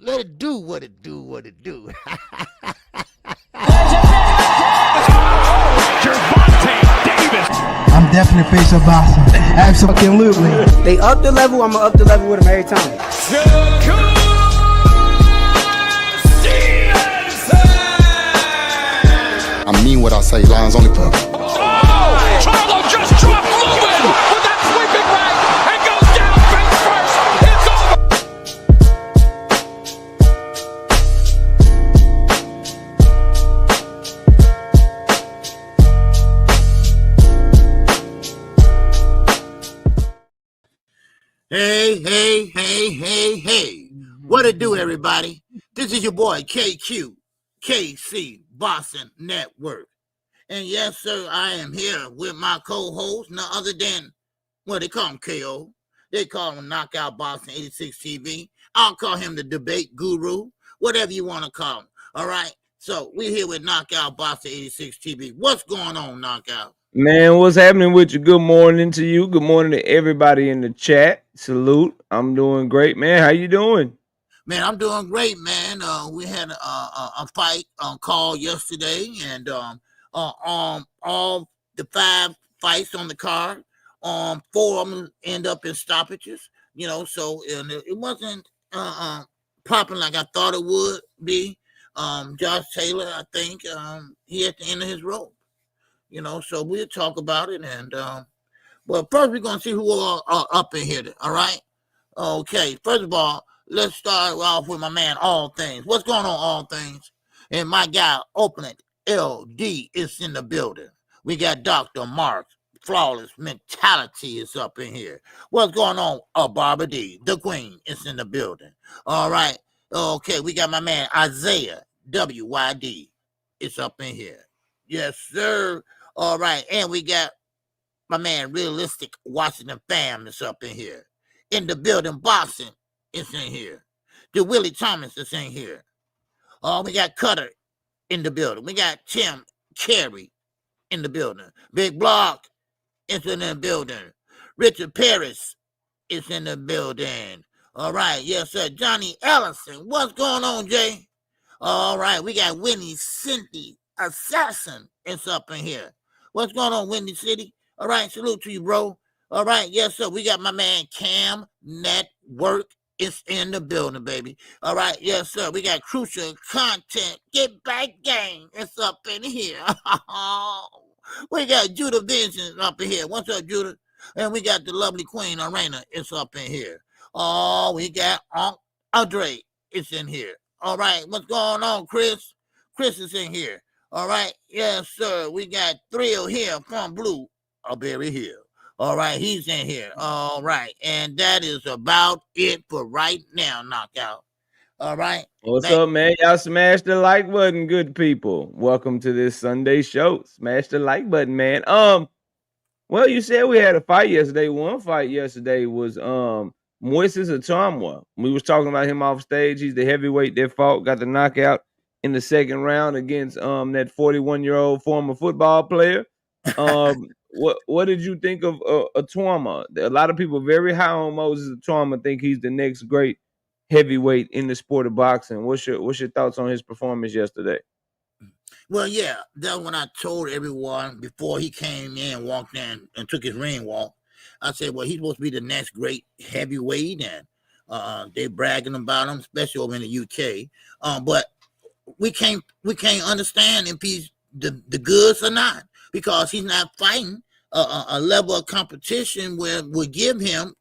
Let it do what it do, what it do. I'm definitely face of boxing. Absolutely. They up the level, I'm going to up the level with them every time. I mean what I say, lines only for. Oh! Charlo just dropped Lewin with that sweeping right and goes down face first. Hey. What it do, everybody? This is your boy, KQKC, Boxing Network. And yes, sir, I am here with my co-host, none other than, well, they call him KO. They call him Knockout Boxing 86 TV. I'll call him the debate guru, whatever you want to call him. All right? So we're here with Knockout Boxing 86 TV. What's going on, Knockout? Man, what's happening with you? Good morning to you. Good morning to everybody in the chat. Salute. I'm doing great, man. How you doing? Man, I'm doing great, man. We had a fight call yesterday, and all the 5 fights on the card, 4 of them end up in stoppages. You know, so and it wasn't popping like I thought it would be. Josh Taylor, I think, he at the end of his rope. You know, so we'll talk about it, and well, first we're gonna see who are up in here. All right. Okay. First of all, let's start off with my man, All Things. What's going on, All Things? And my guy, Opening LD, is in the building. We got Dr. Mark, Flawless Mentality is up in here. What's going on? Barbara D, the Queen, is in the building. All right. Okay, we got my man, Isaiah, WYD, is up in here. Yes, sir. All right. And we got my man, Realistic Washington Fam, is up in here. In the building, Boxing is in here. The Willie Thomas is in here. We got Cutter in the building. We got Tim Carey in the building. Big Block is in the building. Richard Paris is in the building. All right. Yes, sir. Johnny Ellison. What's going on, Jay? All right. We got Winnie Cindy Assassin is up in here. What's going on, Windy City? All right. Salute to you, bro. All right. Yes, sir. We got my man Cam Network. It's in the building, baby. All right. Yes, sir. We got Crucial Content. Get back gang. It's up in here. We got Judah Vision up in here. What's up, Judah? And we got the lovely Queen Arena. It's up in here. Oh, we got Andre. It's in here. All right. What's going on, Chris? Chris is in here. All right. Yes, sir. We got Thrill here from Blue Berry Hill. All right, he's in here. All right, and that is about it for right now, Knockout. All right. What's up, man? Y'all smash the like button, good people. Welcome to this Sunday show. Smash the like button, man. Well, you said we had a fight yesterday. One fight yesterday was Moises Itauma. We was talking about him off stage. He's the heavyweight that fought, got the knockout in the second round against that 41-year-old former football player. What did you think of Itauma? A lot of people very high on Moises Itauma, think he's the next great heavyweight in the sport of boxing. What's your thoughts on his performance yesterday? Well, yeah, that's when I told everyone before he came in, walked in, and took his ring walk. I said, well, he's supposed to be the next great heavyweight, and they bragging about him, especially over in the UK. But we can't understand if he's the goods or not, because he's not fighting a level of competition where would give him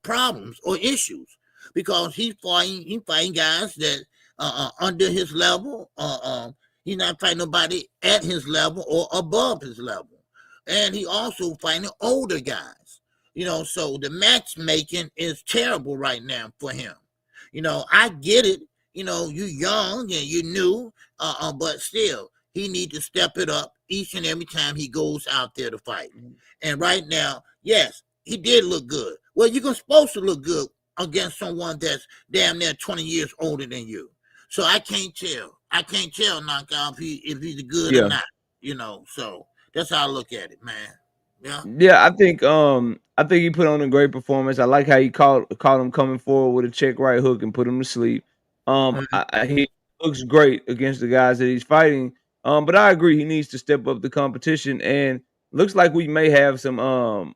problems or issues, because he's fighting guys that are under his level. He's not fighting nobody at his level or above his level, and he also fighting older guys. You know, so the matchmaking is terrible right now for him. You know, I get it. You know, you young and you new, but still, he needs to step it up each and every time he goes out there to fight. And right now, yes, he did look good. Well, you're supposed to look good against someone that's damn near 20 years older than you. So I can't tell, Knockout, if he's good or not. You know, so that's how I look at it, man. Yeah, I think he put on a great performance. I like how he caught him coming forward with a check right hook and put him to sleep. He looks great against the guys that he's fighting. But I agree he needs to step up the competition, and looks like we may have some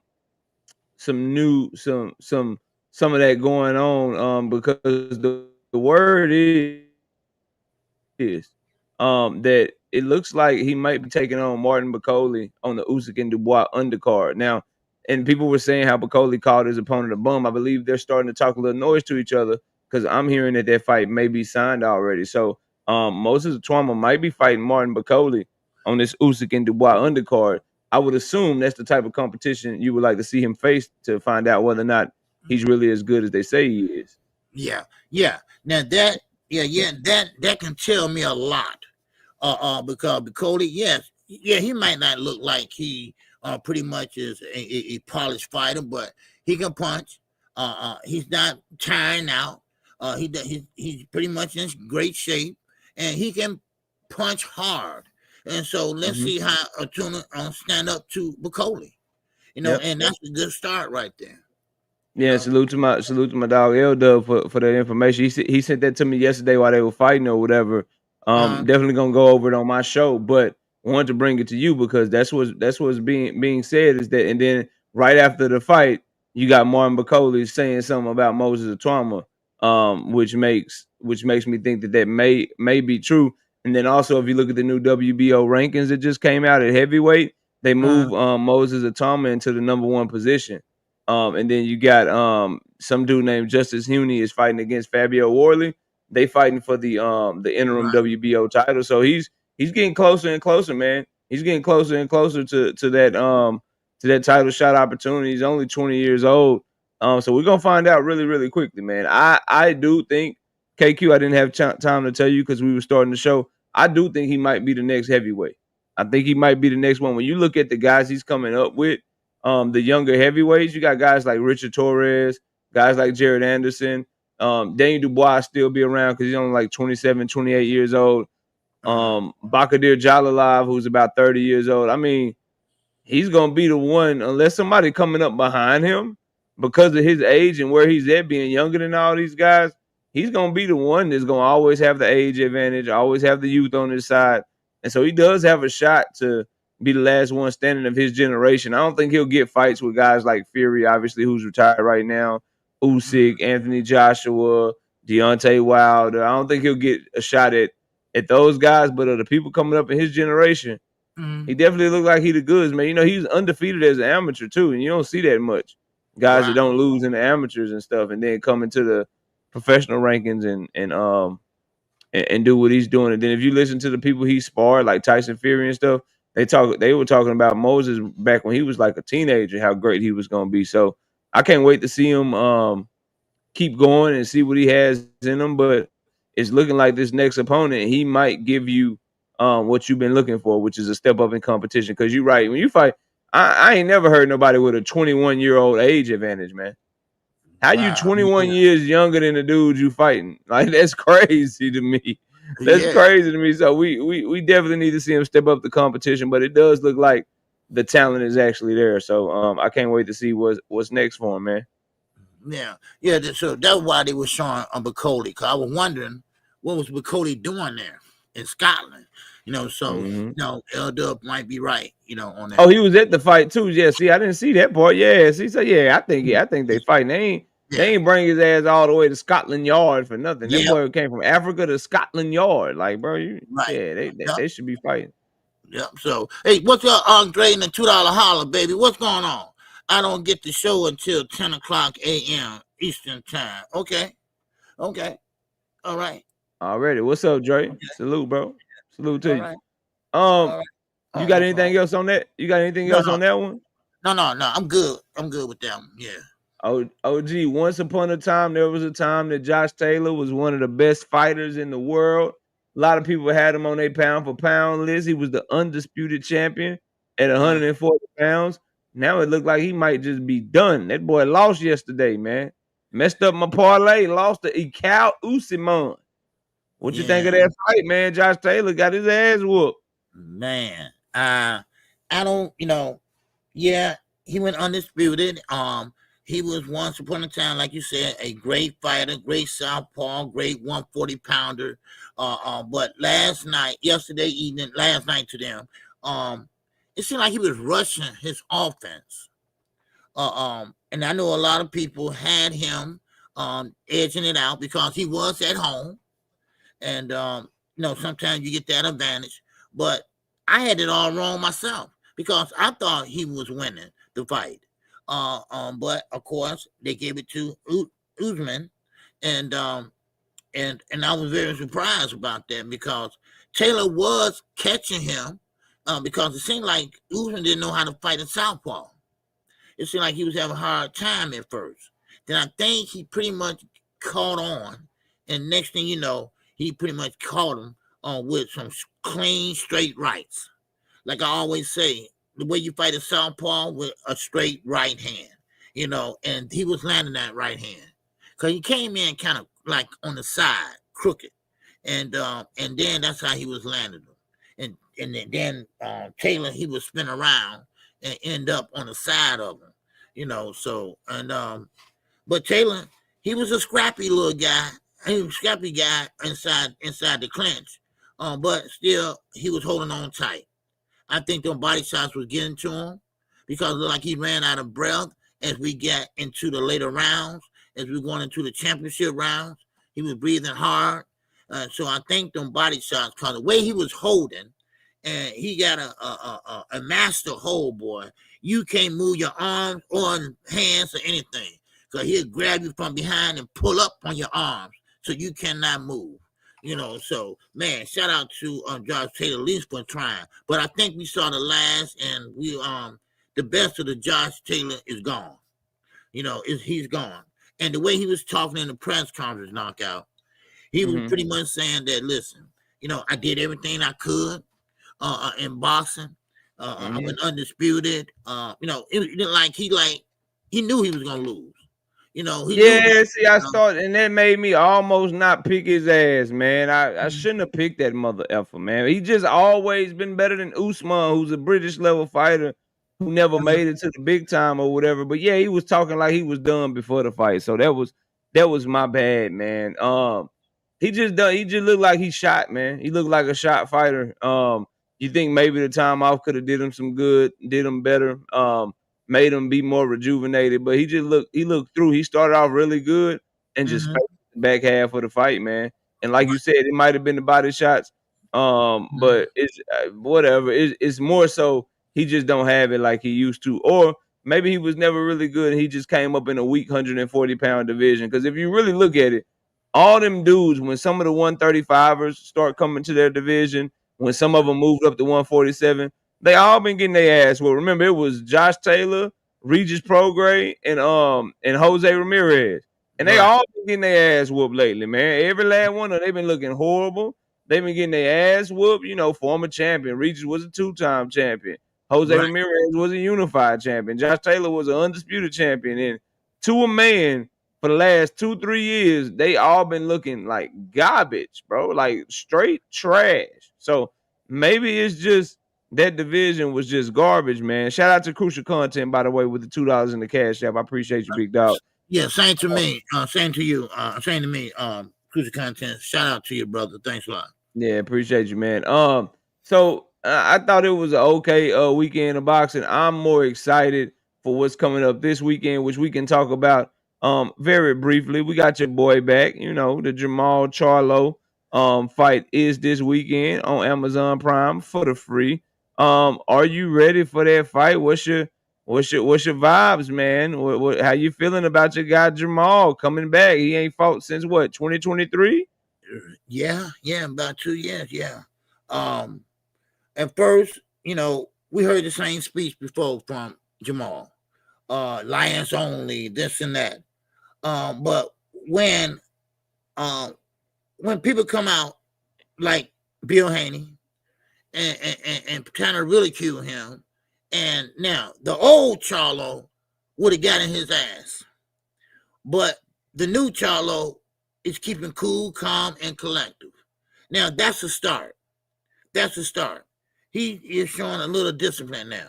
new some of that going on because the word is that it looks like he might be taking on Martin Bakole on the Usyk and Dubois undercard. Now, and people were saying how Bakole called his opponent a bum. I believe they're starting to talk a little noise to each other because I'm hearing that that fight may be signed already. So Moises Itauma might be fighting Martin Bakole on this Usyk and Dubois undercard. I would assume that's the type of competition you would like to see him face to find out whether or not he's really as good as they say he is. Yeah. Now that that can tell me a lot. Because Cody, yes, he might not look like he pretty much is a polished fighter, but he can punch. He's not tiring out. He's pretty much in great shape, and he can punch hard. And so let's see how Atuna stand up to Bakole. And that's a good start right there. Yeah, salute to my dog L Dub for that information. He sent that to me yesterday while they were fighting or whatever. Definitely gonna go over it on my show, but wanted to bring it to you because that's what's being said is that, and then right after the fight, you got Martin Bakole saying something about Moises Itauma, which makes me think that may be true. And then also, if you look at the new WBO rankings that just came out at heavyweight, they move Moises Itauma into the #1 position. And then you got some dude named Justice Huney is fighting against Fabio Worley. They fighting for the interim WBO title. So he's getting closer and closer, man. He's getting closer and closer to that title shot opportunity. He's only 20 years old. So we're gonna find out really, really quickly, man. I do think KQ. I didn't have time to tell you because we were starting the show. I do think he might be the next heavyweight. I think he might be the next one. When you look at the guys he's coming up with, the younger heavyweights, you got guys like Richard Torres, guys like Jared Anderson. Daniel Dubois still be around because he's only like 27, 28 years old. Bakadir Jalalav, who's about 30 years old. I mean, he's going to be the one, unless somebody coming up behind him because of his age and where he's at, being younger than all these guys, he's going to be the one that's going to always have the age advantage, always have the youth on his side. And so he does have a shot to be the last one standing of his generation. I don't think he'll get fights with guys like Fury, obviously, who's retired right now, Usyk, Anthony Joshua, Deontay Wilder. I don't think he'll get a shot at those guys, but of the people coming up in his generation, he definitely looked like he the goods, man. He's undefeated as an amateur, too, and you don't see that much. Guys that don't lose in the amateurs and stuff and then come into the professional rankings and do what he's doing. And then if you listen to the people he sparred, like Tyson Fury and stuff, they were talking about Moses back when he was like a teenager, how great he was going to be. So I can't wait to see him keep going and see what he has in him. But it's looking like this next opponent, he might give you what you've been looking for, which is a step up in competition. Because you're right. When you fight, I ain't never heard nobody with a 21-year-old age advantage, man. How you 21 years younger than the dude you fighting? Like, that's crazy to me. That's crazy to me. So we definitely need to see him step up the competition, but it does look like the talent is actually there. So I can't wait to see what's next for him, man. Yeah. So that's why they were showing on Bakole, because I was wondering what was Bakole doing there in Scotland. L-Dub might be right, on that. Oh, he was at the fight too. Yeah, see, I didn't see that part. Yeah, see, so I think they fighting. They ain't bring his ass all the way to Scotland Yard for nothing. That boy came from Africa to Scotland Yard. Like, bro, they should be fighting. Yep. So, hey, what's up, Andre and the $2 holler, baby? What's going on? I don't get the show until 10 o'clock a.m. Eastern time. Okay. All right. Already. What's up, Dre? Okay. Salute, bro. Salute to you. Right. You got anything else on that? You got anything else on that one? No. I'm good. I'm good with that one. Yeah. OG, once upon a time, there was a time that Josh Taylor was one of the best fighters in the world. A lot of people had him on their pound for pound list. He was the undisputed champion at 140 pounds. Now it looked like he might just be done. That boy lost yesterday, man. Messed up my parlay. Lost to Ikao Usman. What you think of that fight, man? Josh Taylor got his ass whooped. Man, I don't, he went undisputed. he was once upon a time, like you said, a great fighter, great southpaw, great 140-pounder. But last night to them, it seemed like he was rushing his offense. And I know a lot of people had him edging it out because he was at home. And sometimes you get that advantage. But I had it all wrong myself because I thought he was winning the fight. But of course they gave it to Usman, and I was very surprised about that because Taylor was catching him because it seemed like Usman didn't know how to fight a southpaw. It seemed like he was having a hard time at first. Then I think he pretty much caught on, and next thing you know, he pretty much caught him with some clean, straight rights. Like I always say, the way you fight a southpaw with a straight right hand, and he was landing that right hand because he came in kind of like on the side, crooked, and then that's how he was landing them, and then Taylor, he would spin around and end up on the side of him, So but Taylor, he was a scrappy little guy. He was a scrappy guy inside the clinch, but still he was holding on tight. I think them body shots was getting to him because it looked like he ran out of breath as we got into the later rounds, as we going into the championship rounds. He was breathing hard. So I think them body shots, because the way he was holding, and he got a master hold, boy. You can't move your arms or hands or anything because he'll grab you from behind and pull up on your arms so you cannot move. So man, shout out to Josh Taylor, at least for trying. But I think we saw the last, and we the best of the Josh Taylor is gone. He's gone. And the way he was talking in the press conference knockout, he was pretty much saying that, listen, I did everything I could in boxing. I went undisputed. He knew he was gonna lose. I started, and that made me almost not pick his ass, man. I shouldn't have picked that mother effer, man. He just always been better than Usman, who's a British level fighter who never made it to the big time or whatever. But yeah, he was talking like he was done before the fight, so that was my bad, man. He just looked like he shot, man. He looked like a shot fighter. You think maybe the time off could have did him some good, did him better. Made him be more rejuvenated, but he looked through. He started off really good and just the back half of the fight, man. And like you said, it might have been the body shots, but it's whatever. It's more so he just don't have it like he used to, or maybe he was never really good and he just came up in a weak 140-pound division. Because if you really look at it, all them dudes, when some of the 135ers start coming to their division, when some of them moved up to 147. They all been getting their ass whooped. Remember, it was Josh Taylor, Regis Prograis, and Jose Ramirez. And they all been getting their ass whooped lately, man. Every last one of them, they been looking horrible. They've been getting their ass whooped. Former champion. Regis was a 2-time champion. Jose Ramirez was a unified champion. Josh Taylor was an undisputed champion. And to a man, for the last 2-3 years, they all been looking like garbage, bro. Like straight trash. So maybe it's just that division was just garbage, man. Shout out to Crucial Content, by the way, with the $2 in the cash app. I appreciate you, big dog. Yeah, same to me. Same to you. Same to me. Crucial Content. Shout out to you, brother. Thanks a lot. Yeah, appreciate you, man. So I thought it was an okay weekend of boxing. I'm more excited for what's coming up this weekend, which we can talk about very briefly. We got your boy back. The Jamal Charlo fight is this weekend on Amazon Prime for the free. Are you ready for that fight? What's your vibes, man? How you feeling about your guy Jamal coming back? He ain't fought since what, 2023? Yeah, about 2 years. Yeah. At first, we heard the same speech before from Jamal. Lions only, this and that. But when people come out like Bill Haney and trying to ridicule him, and now the old Charlo would have gotten his ass, but the new Charlo is keeping cool, calm, and collective. Now that's a start. He is showing a little discipline now.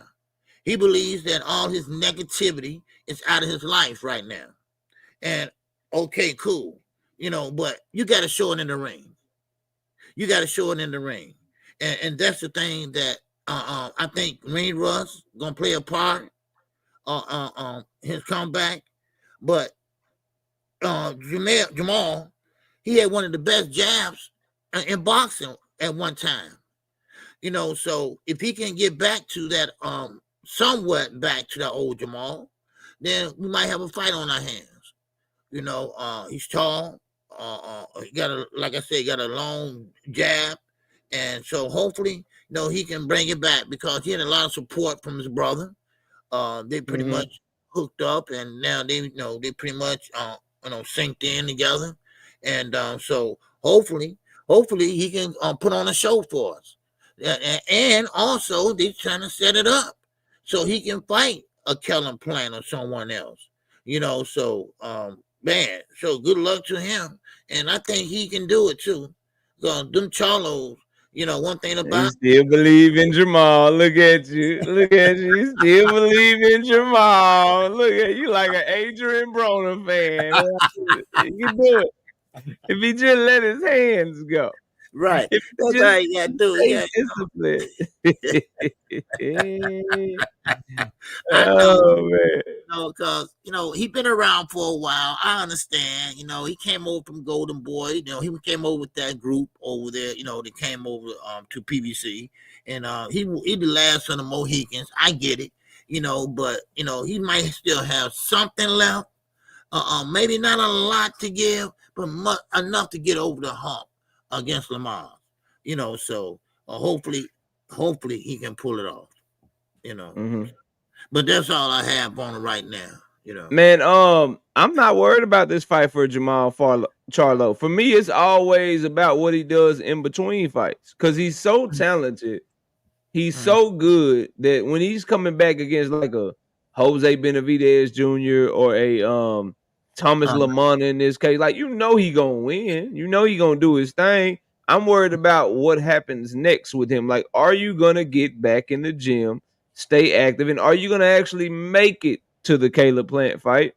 He believes that all his negativity is out of his life right now. And okay, cool. But you got to show it in the ring. You got to show it in the ring. And that's the thing that I think ring rust gonna play a part his comeback. But Jamal, he had one of the best jabs in boxing at one time. So if he can get back to that, somewhat back to that old Jamal, then we might have a fight on our hands. He's tall. He got like I said, he got a long jab, and so hopefully, he can bring it back because he had a lot of support from his brother. They pretty much hooked up, and now they pretty much synced in together, and so hopefully he can put on a show for us. And also they're trying to set it up so he can fight a Kellen Plant or someone else. So man, so good luck to him, and I think he can do it too. Them Charlos, one thing about you still believe in Jamal. Look at you. Look at you. You still believe in Jamal. Look at you like an Adrian Broner fan. He can do it. If he just let his hands go. Right. That's how you got to do it. Oh, man. Because, he been around for a while. I understand. He came over from Golden Boy. He came over with that group over there, they came over to PBC. And he the last of the Mohicans. I get it, but, he might still have something left. Maybe not a lot to give, but enough to get over the hump against Lamont. So hopefully he can pull it off. But that's all I have on it right now. Man, I'm not worried about this fight for Jamal Charlo. For me, it's always about what he does in between fights because he's so talented. He's so good that when he's coming back against like a Jose Benavidez Jr. or a Thomas Lamont in this case, like he gonna win. He gonna do his thing. I'm worried about what happens next with him. Like, are you gonna get back in the gym, stay active, and are you gonna actually make it to the Caleb Plant fight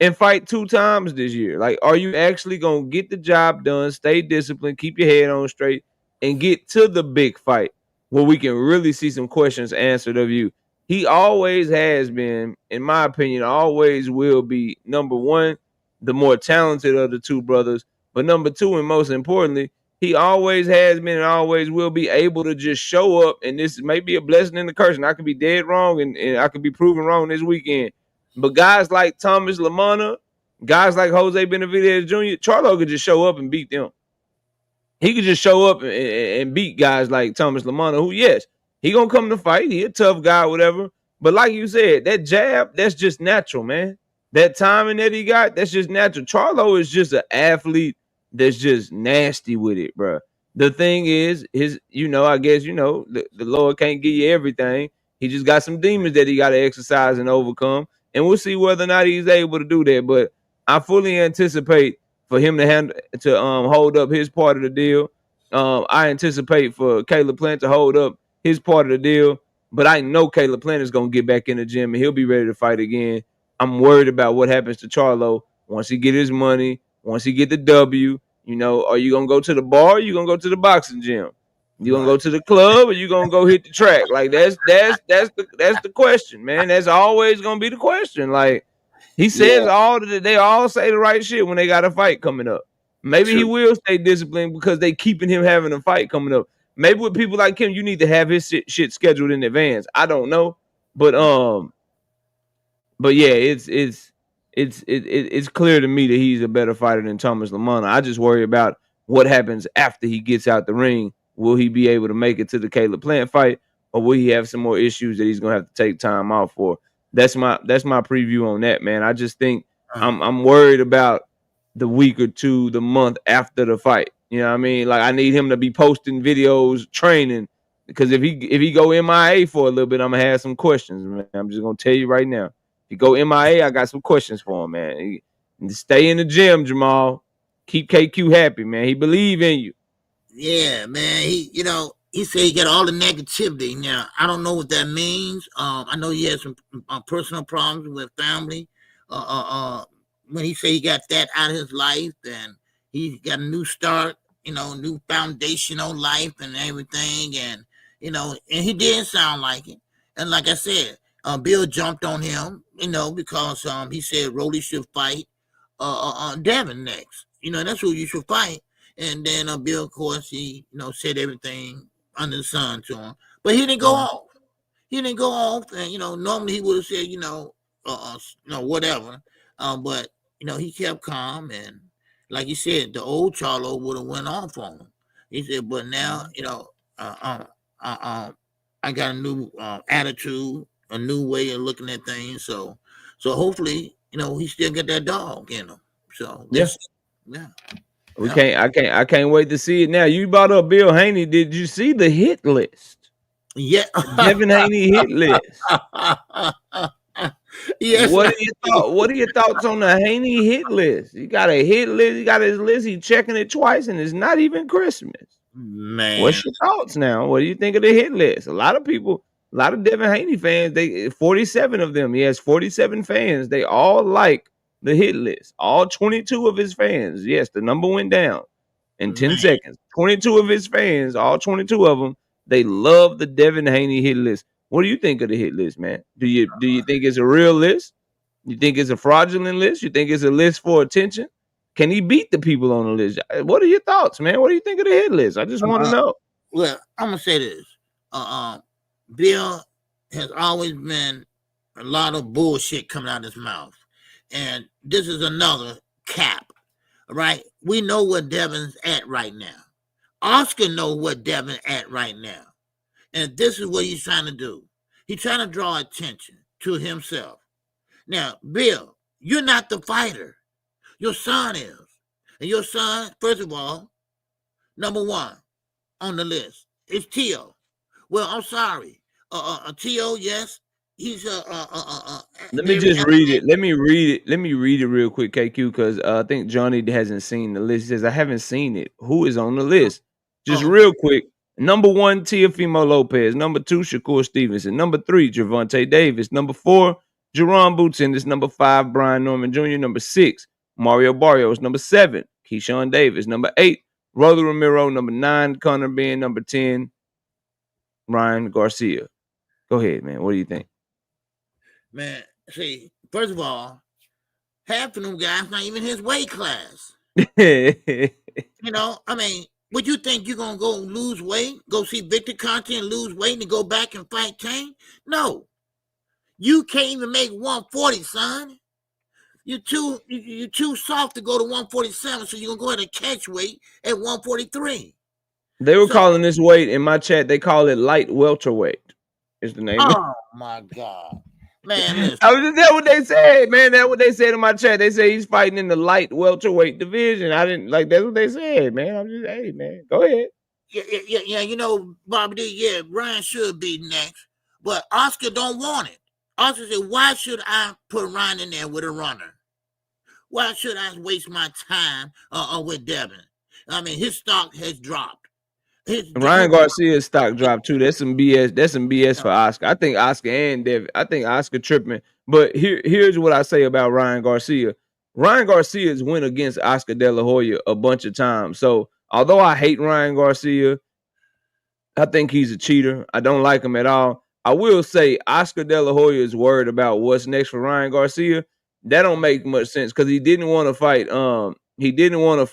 and fight 2 times this year? Like, are you actually gonna get the job done, stay disciplined, keep your head on straight, and get to the big fight where we can really see some questions answered of you? He always has been, in my opinion, always will be, number one, the more talented of the 2 brothers. But number 2, and most importantly, he always has been and always will be able to just show up. And this may be a blessing and a curse. And I could be dead wrong and I could be proven wrong this weekend. But guys like Thomas Lamont, guys like Jose Benavidez Jr., Charlo could just show up and beat them. He could just show up and beat guys like Thomas Lamont, who, yes, he gonna come to fight. He a tough guy, whatever. But like you said, that jab, that's just natural, man. That timing that he got, that's just natural. Charlo is just an athlete that's just nasty with it, bro. The thing is, I guess, the Lord can't give you everything. He just got some demons that he got to exercise and overcome. And we'll see whether or not he's able to do that. But I fully anticipate for him to hold up his part of the deal. I anticipate for Caleb Plant to hold up his part of the deal. But I know Caleb Plant is going to get back in the gym and he'll be ready to fight again. I'm worried about what happens to Charlo once he get his money, once he get the W. Are you going to go to the bar or you going to go to the boxing gym? You going to go to the club or you going to go hit the track? Like, that's the question, man. That's always going to be the question. Like, he says they all say the right shit when they got a fight coming up. Maybe he will stay disciplined because they keeping him having a fight coming up. Maybe with people like him, you need to have his shit scheduled in advance. I don't know. But yeah, it's clear to me that he's a better fighter than Thomas Lamont. I just worry about what happens after he gets out the ring. Will he be able to make it to the Caleb Plant fight, or will he have some more issues that he's gonna have to take time off for? That's my preview on that, man. I just think I'm worried about the week or two, the month after the fight. You know what I mean? Like, I need him to be posting videos, training, because if he go MIA for a little bit, I'm gonna have some questions, man. I'm just gonna tell you right now. If you go MIA, I got some questions for him, man. Stay in the gym, Jamal. Keep KQ happy, man. He believe in you. Yeah, man. he said he got all the negativity. Now, I don't know what that means. I know he has some personal problems with family. When he said he got that out of his life and he got a new start, new foundation on life and everything. And, and he did sound like it. And like I said, Bill jumped on him, because he said Rolly should fight Devin next. That's who you should fight. And then Bill, of course, he, said everything under the sun to him. But he didn't go off. He didn't go off. And, normally he would have said, whatever. But, he kept calm. And like you said, the old Charlo would have went off on him. He said, but now, I got a new attitude, a new way of looking at things. So hopefully, he still get that dog in him. So yes, yeah. I can't wait to see it. Now, you brought up Bill Haney. Did you see the hit list? Yeah, Devin Haney hit list. Yes. What are your thoughts on the Haney hit list? He got a hit list. He got his list. He's checking it twice, and it's not even Christmas. Man, what's your thoughts now? What do you think of the hit list? A lot of people, a lot of Devin Haney fans, 47 of them. He has 47 fans. They all like the hit list. All 22 of his fans. Yes, the number went down in 10 seconds. 22 of his fans, all 22 of them, they love the Devin Haney hit list. What do you think of the hit list, man? Do you think it's a real list? You think it's a fraudulent list? You think it's a list for attention? Can he beat the people on the list? What are your thoughts, man? What do you think of the hit list? I just want to know. Well, I'm gonna say this. Bill has always been a lot of bullshit coming out of his mouth, and this is another cap. Right? We know where Devin's at right now. Oscar knows what Devin at right now, and this is what he's trying to do. He's trying to draw attention to himself. Now, Bill, you're not the fighter. Your son is. And your son, first of all, number one on the list is Tio. Well, I'm sorry. Tio, yes, he's let me just read it. Let me read it real quick, KQ, because I think Johnny hasn't seen the list. He says, I haven't seen it. Who is on the list? Just real quick. Number 1, Teofimo Lopez. Number 2, Shakur Stevenson. Number 3, Gervonta Davis. Number 4, Jerron Bootsendis. Number 5, Brian Norman Jr. Number 6, Mario Barrios. Number 7, Keshawn Davis. Number 8, Rolly Romero. Number 9, Connor Ben. Number 10, Ryan Garcia. Go ahead, man. What do you think? Man, see, first of all, half of them guys not even his weight class. I mean, would you think you're going to go lose weight, go see Victor Conte and lose weight and go back and fight Tank? No. You can't even make 140, son. You're too soft to go to 147, so you're going to go ahead and catch weight at 143. They were calling this weight in my chat. They call it light welterweight. Is the name? Oh, my God. Man, that's what they said, man. That's what they said in my chat. They say he's fighting in the light welterweight division. I didn't like. That's what they said, man. I'm just, hey, man, go ahead. Yeah. Bobby D. Yeah, Ryan should be next, but Oscar don't want it. Oscar said, "Why should I put Ryan in there with a runner? Why should I waste my time with Devin? I mean, his stock has dropped. Ryan Garcia's stock dropped too. That's some BS. That's some BS for Oscar. I think Oscar and Devin. I think Oscar tripping. But here's what I say about Ryan Garcia. Ryan Garcia's went against Oscar De La Hoya a bunch of times. So although I hate Ryan Garcia, I think he's a cheater. I don't like him at all. I will say Oscar De La Hoya is worried about what's next for Ryan Garcia. That don't make much sense because he didn't want to fight. He didn't want him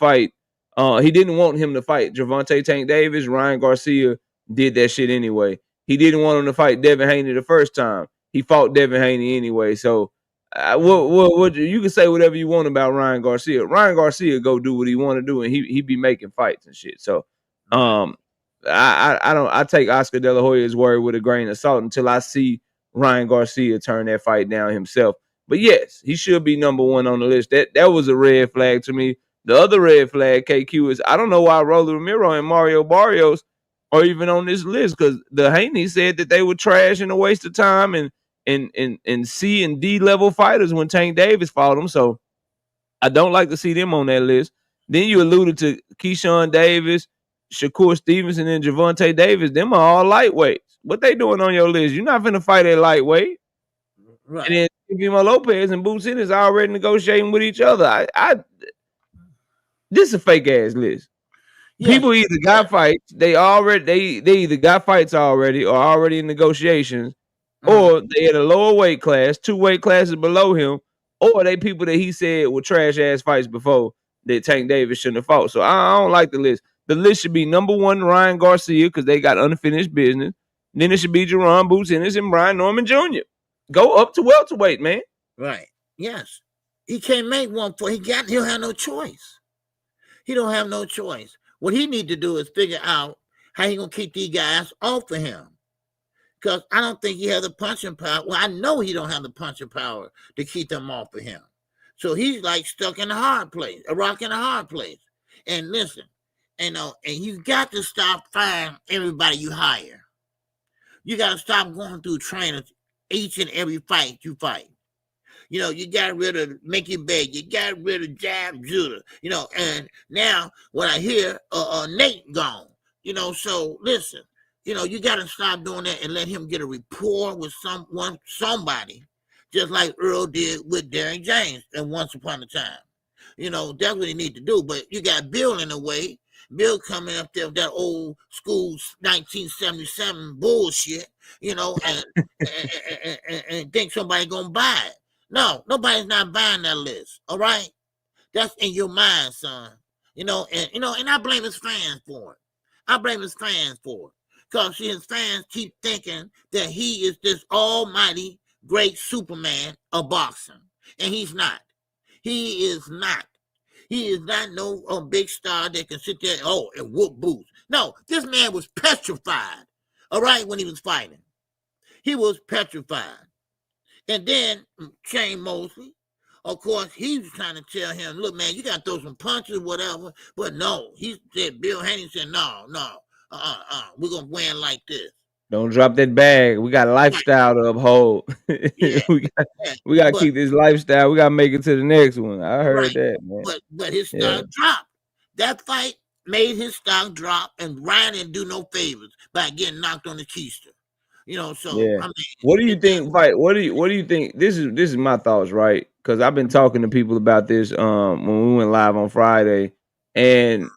to fight Gervonta Tank Davis. Ryan Garcia did that shit anyway. He didn't want him to fight Devin Haney the first time. He fought Devin Haney anyway. So, what you can say whatever you want about Ryan Garcia. Ryan Garcia go do what he want to do, and he be making fights and shit. So, I take Oscar De La Hoya's word with a grain of salt until I see Ryan Garcia turn that fight down himself. But yes, he should be number 1 on the list. That was a red flag to me. The other red flag, KQ, is I don't know why Rolly Romero and Mario Barrios are even on this list because the Haney said that they were trash and a waste of time and C and D level fighters when Tank Davis fought them. So I don't like to see them on that list. Then you alluded to Keshawn Davis Shakur Stevenson and Gervonta Davis, them are all lightweights. What they doing on your list? You're not finna fight at lightweight. Right. And then Vimo Lopez and Boots Ennis already negotiating with each other. This is a fake ass list. Yes. People either got fights, they either got fights already or already in negotiations, or they at a lower weight class, 2 weight classes below him, or they people that he said were trash ass fights before that Tank Davis shouldn't have fought. So I don't like the list. The list should be number 1, Ryan Garcia, because they got unfinished business. Then it should be Jerron Boots Ennis and Brian Norman Jr. Go up to welterweight, man. Right. Yes. He can't make one for he'll have no choice. He don't have no choice. What he need to do is figure out how he gonna keep these guys off of him. Because I don't think he has the punching power. Well, I know he don't have the punching power to keep them off of him. So he's like stuck in a hard place, a rock in a hard place. And listen, and you got to stop firing everybody you hire. You got to stop going through trainers each and every fight you fight. You got rid of Mickey Bay. You got rid of Jab Judah. And now when I hear Nate gone, so listen, you got to stop doing that and let him get a rapport with somebody, just like Earl did with Derrick James and Once Upon a Time. That's what he need to do. But you got Bill in the way. Bill coming up there with that old school 1977 bullshit, and think somebody gonna buy it. No, nobody's not buying that list. All right, that's in your mind, son. And I blame his fans for it. Because his fans keep thinking that he is this almighty great Superman of boxing, and he's not. He is not. He is not no big star that can sit there and whoop boots. No, this man was petrified. All right, when he was fighting, he was petrified. And then Shane Mosley, of course, he was trying to tell him, look, man, you got to throw some punches, whatever. But no, he said, Bill Haney said, no, we're going to win like this. Don't drop that bag. We got a lifestyle to uphold. Yeah. we got to keep this lifestyle. We got to make it to the next one. I heard that, man. But his stock dropped. That fight made his stock drop, and Ryan didn't do no favors by getting knocked on the keister. So I mean, what do you think? What do you think? This is my thoughts, right? Because I've been talking to people about this when we went live on Friday, and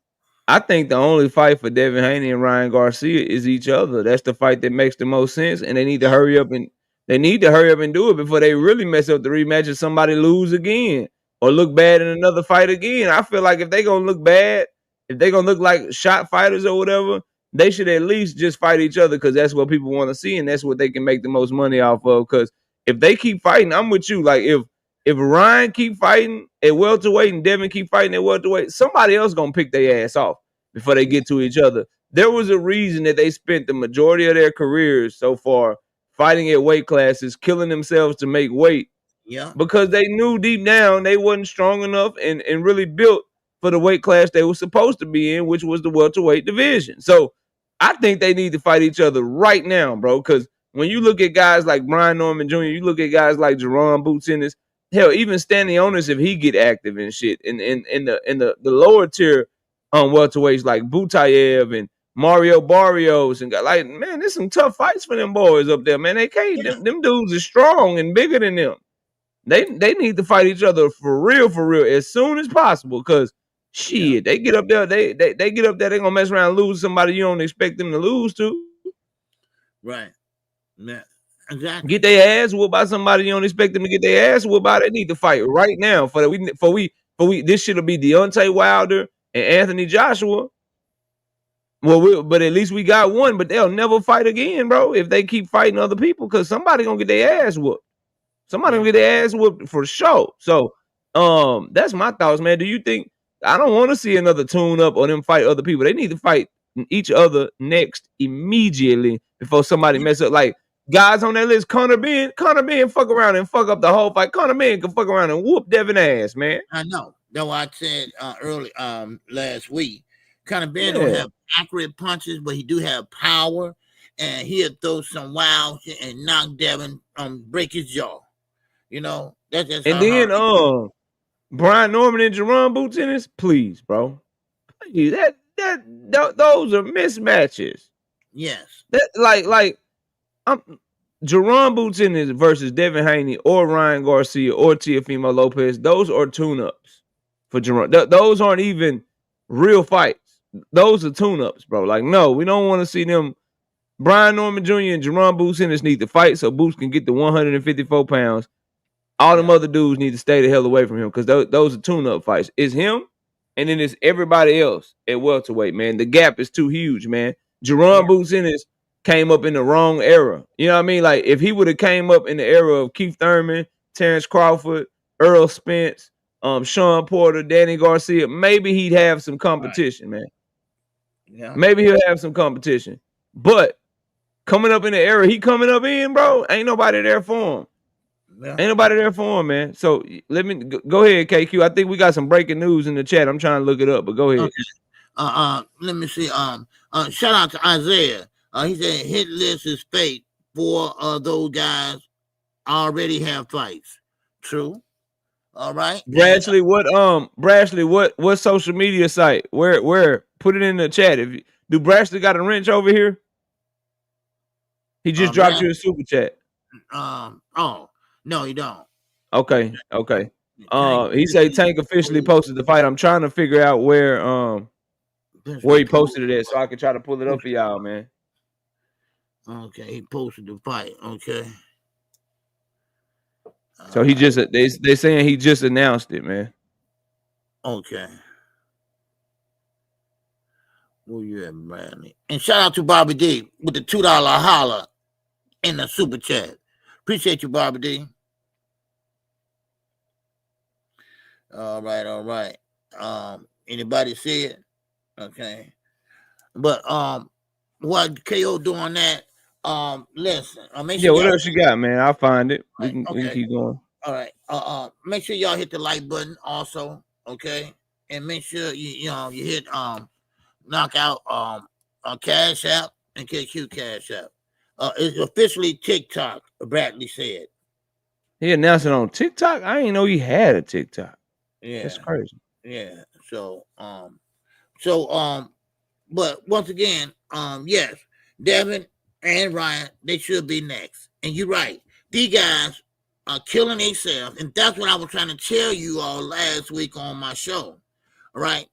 I think the only fight for Devin Haney and Ryan Garcia is each other. That's the fight that makes the most sense, and they need to hurry up and do it before they really mess up the rematch and somebody lose again or look bad in another fight again. I feel like if they gonna look bad, if they gonna look like shot fighters or whatever, they should at least just fight each other because that's what people want to see and that's what they can make the most money off of. Because if they keep fighting, I'm with you. Like if Ryan keep fighting at welterweight and Devin keep fighting at welterweight, somebody else gonna pick their ass off before they get to each other. There was a reason that they spent the majority of their careers so far fighting at weight classes, killing themselves to make weight. Yeah. Because they knew deep down they wasn't strong enough and really built for the weight class they were supposed to be in, which was the welterweight division. So I think they need to fight each other right now, bro. Because when you look at guys like Brian Norman Jr., you look at guys like Jerron Boots Ennis, hell, even Stanley Onis, if he get active and shit, in the lower tier welterweights like Butayev and Mario Barrios and like, man, there's some tough fights for them boys up there, man. They can't. Them dudes are strong and bigger than them. They need to fight each other for real, as soon as possible. Because shit, they get up there, they get up there, they gonna mess around and lose somebody you don't expect them to lose to. Right. Yeah. Exactly. Get their ass whooped by somebody you don't expect them to get their ass whooped by. They need to fight right now for we. This should be Deontay Wilder and Anthony Joshua. Well, but at least we got one. But they'll never fight again, bro. If they keep fighting other people, because somebody gonna get their ass whooped. Somebody gonna get their ass whooped for sure. So, that's my thoughts, man. Do you think? I don't want to see another tune up or them fight other people. They need to fight each other next immediately before somebody mess up. Like guys on that list, Conor Ben fuck around and fuck up the whole fight. Conor Ben can fuck around and whoop Devin ass, man. I know. That's what I said early last week. Conor Ben don't have accurate punches, but he do have power, and he'll throw some wild shit and knock Devin, break his jaw. That's just. And then Brian Norman and Jerron Boots Ennis, please, bro. Please, that those are mismatches. Yes. That like Jerron Boots Ennis versus Devin Haney or Ryan Garcia or Teofimo Lopez. Those are tune-ups for Jerron. Those aren't even real fights. Those are tune-ups, bro. Like, no, we don't want to see them. Brian Norman Jr. and Jerron Boots Ennis need to fight so Boots can get the 154 pounds. All them other dudes need to stay the hell away from him because those are tune-up fights. It's him, and then it's everybody else at welterweight, man. The gap is too huge, man. Jerron Boots Ennis came up in the wrong era. You know what I mean? Like, if he would have came up in the era of Keith Thurman, Terrence Crawford, Earl Spence, Sean Porter, Danny Garcia, maybe he'd have some competition, man. Yeah. Maybe he'll have some competition. But coming up in the era he coming up in, bro, ain't nobody there for him. Yeah. Ain't nobody there for him, man. So let me go ahead, KQ. I think we got some breaking news in the chat. I'm trying to look it up, but go ahead. Okay. Let me see. Shout out to Isaiah. He said hit list is fake. 4 of those guys already have fights. True. All right. Brashley, what social media site? Where? Put it in the chat. Do Brashley got a wrench over here? He just dropped you a super chat. Oh, no, he don't. Okay. He said Tank officially posted the fight. I'm trying to figure out where he posted it at so I can try to pull it up for y'all, man. Okay, he posted the fight. Okay. So he just they saying he just announced it, man. Okay. Where you at, Bradley? And shout out to Bobby D with the $2 holler in the super chat. Appreciate you, Bobby D. All right. Anybody see it? Okay. But what KO doing that? Listen. Make sure what else you got, man? I'll find it. We can keep going. All right. Make sure y'all hit the like button also. Okay. And make sure you hit knockout Cash App and KQ Cash App. It's officially TikTok, Bradley said. He announced it on TikTok. I didn't know he had a TikTok. Yeah, that's crazy. Yeah. So but once again, yes, Devin and Ryan, they should be next. And you're right. These guys are killing themselves, and that's what I was trying to tell you all last week on my show. All right.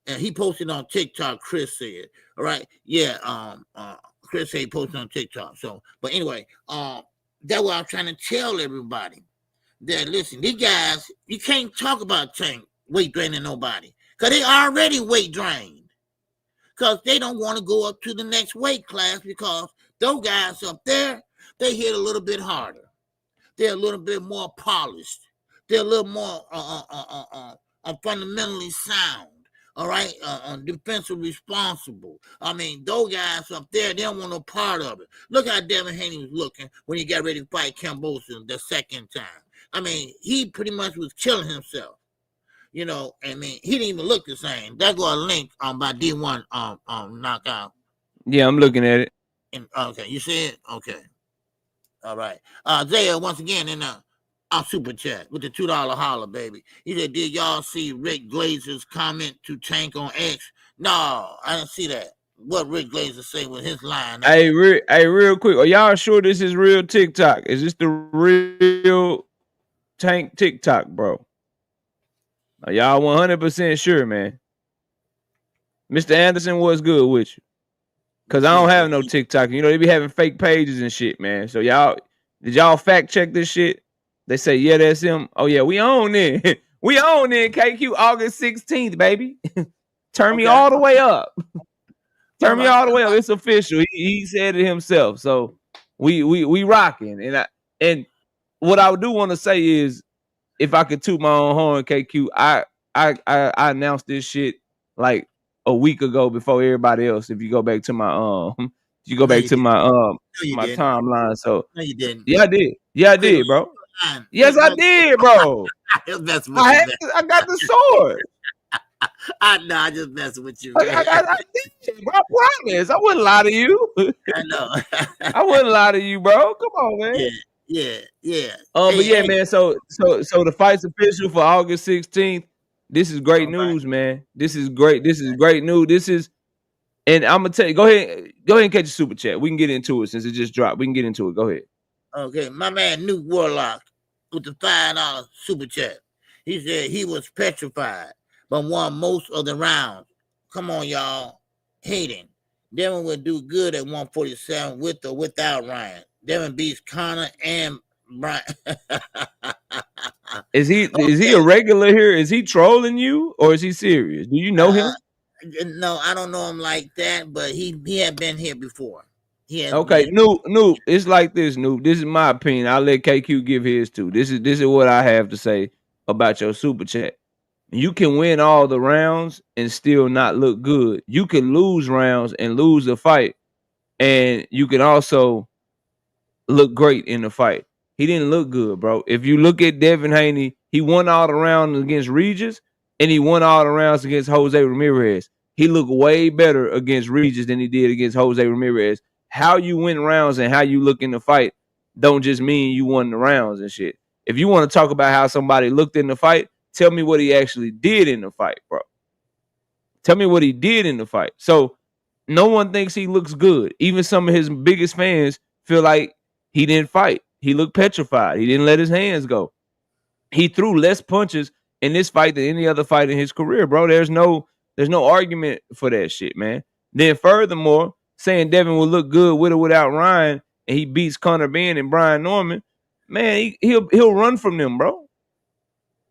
And he posted on TikTok, Chris said. All right. Yeah. Chris said he posted on TikTok. So, but anyway, that's what I'm trying to tell everybody. That listen, these guys, you can't talk about Tank weight draining nobody. Because they already weight drained. Because they don't want to go up to the next weight class because those guys up there, they hit a little bit harder. They're a little bit more polished. They're a little more fundamentally sound. All right, defensive responsible. I mean, those guys up there, they don't want no part of it. Look how Devin Haney was looking when he got ready to fight Cambosa the second time. I mean, he pretty much was killing himself. You know, I mean, he didn't even look the same. That got a link by D1 knockout. Yeah, I'm looking at it. And okay, you see it? Okay. All right. Zaya, once again, in our super chat with the $2 holler, baby. He said, did y'all see Rick Glazer's comment to Tank on X? No, I didn't see that. What Rick Glazer say with his line? Hey, real quick. Are y'all sure this is real TikTok? Is this the real Tank TikTok, bro? Are y'all 100% sure, man? Mr. Anderson, what's good with you? Because I don't have no TikTok. You know, they be having fake pages and shit, man. So did y'all fact check this shit? They say, yeah, that's him. Oh, yeah, we own it. We own it, KQ, August 16th, baby. Turn me all the way up. Turn me all the way up. It's official. He said it himself. So we rocking. And what I do want to say is, if I could toot my own horn, KQ, I announced this shit like a week ago before everybody else. If you go back to my my timeline. So no, you didn't. Yeah, I did. Yeah, I did, bro. Yes, I did, bro. I got the sword. I just messing with you. I did, bro. I promise. I wouldn't lie to you. I know. I wouldn't lie to you, bro. Come on, man. Yeah. But yeah, man. So the fight's official for August 16th. This is great news, man. This is great. This is great news. And I'm gonna tell you, go ahead and catch a super chat. We can get into it since it just dropped. We can get into it. Go ahead. Okay, my man Nuke Warlock with the $5 super chat. He said he was petrified, but won most of the rounds. Come on, y'all. Hating. Devin would do good at 147 with or without Ryan. Devin beats Connor and Brian. Is he a regular here? Is he trolling you or is he serious? Do you know him? No, I don't know him like that, but he had been here before. He has Okay, been. Noob, it's like this, Noob. This is my opinion. I'll let KQ give his too. This is what I have to say about your super chat. You can win all the rounds and still not look good. You can lose rounds and lose a fight, and you can also look great in the fight. He didn't look good, bro. If you look at Devin Haney, he won all the rounds against Regis, and he won all the rounds against Jose Ramirez. He looked way better against Regis than he did against Jose Ramirez. How you win rounds and how you look in the fight don't just mean you won the rounds and shit. If you want to talk about how somebody looked in the fight, tell me what he actually did in the fight, bro. Tell me what he did in the fight. So no one thinks he looks good. Even some of his biggest fans feel like he didn't fight. He looked petrified. He didn't let his hands go. He threw less punches in this fight than any other fight in his career, bro. There's no argument for that shit, man. Then furthermore, saying Devin will look good with or without Ryan, and he beats Conor Ben and Brian Norman, man, he'll run from them, bro.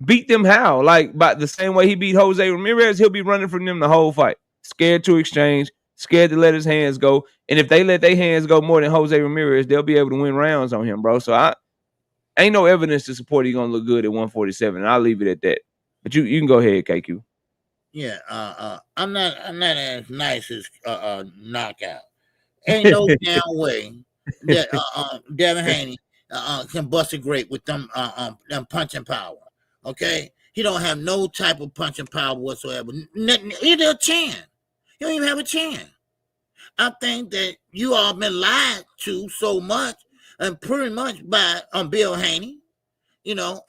Beat them how? Like by the same way he beat Jose Ramirez, he'll be running from them the whole fight. Scared to exchange, scared to let his hands go. And if they let their hands go more than Jose Ramirez, they'll be able to win rounds on him, bro. So I ain't no evidence to support he's gonna look good at 147. And I'll leave it at that. But you can go ahead, KQ. Yeah, I'm not as nice as knockout. Ain't no damn way that Devin Haney can bust a grape with them punching power. Okay, he don't have no type of punching power whatsoever. Either a chin. He don't even have a chin. I think that you all been lied to so much and pretty much by Bill Haney, you know,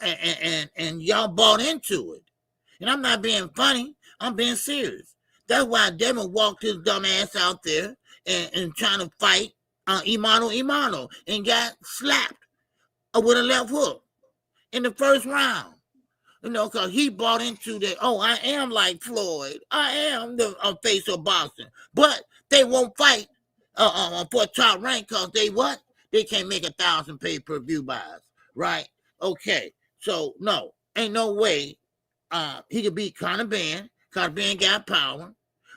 and y'all bought into it. And I'm not being funny. I'm being serious. That's why Devin walked his dumb ass out there and trying to fight Imano and got slapped with a left hook in the first round. You know, because he bought into that, oh, I am like Floyd. I am the face of boxing. But they won't fight for a top rank because they what? They can't make 1,000 pay-per-view buys, right? Okay, so no, ain't no way he could beat Conor Ben. Conor Ben got power,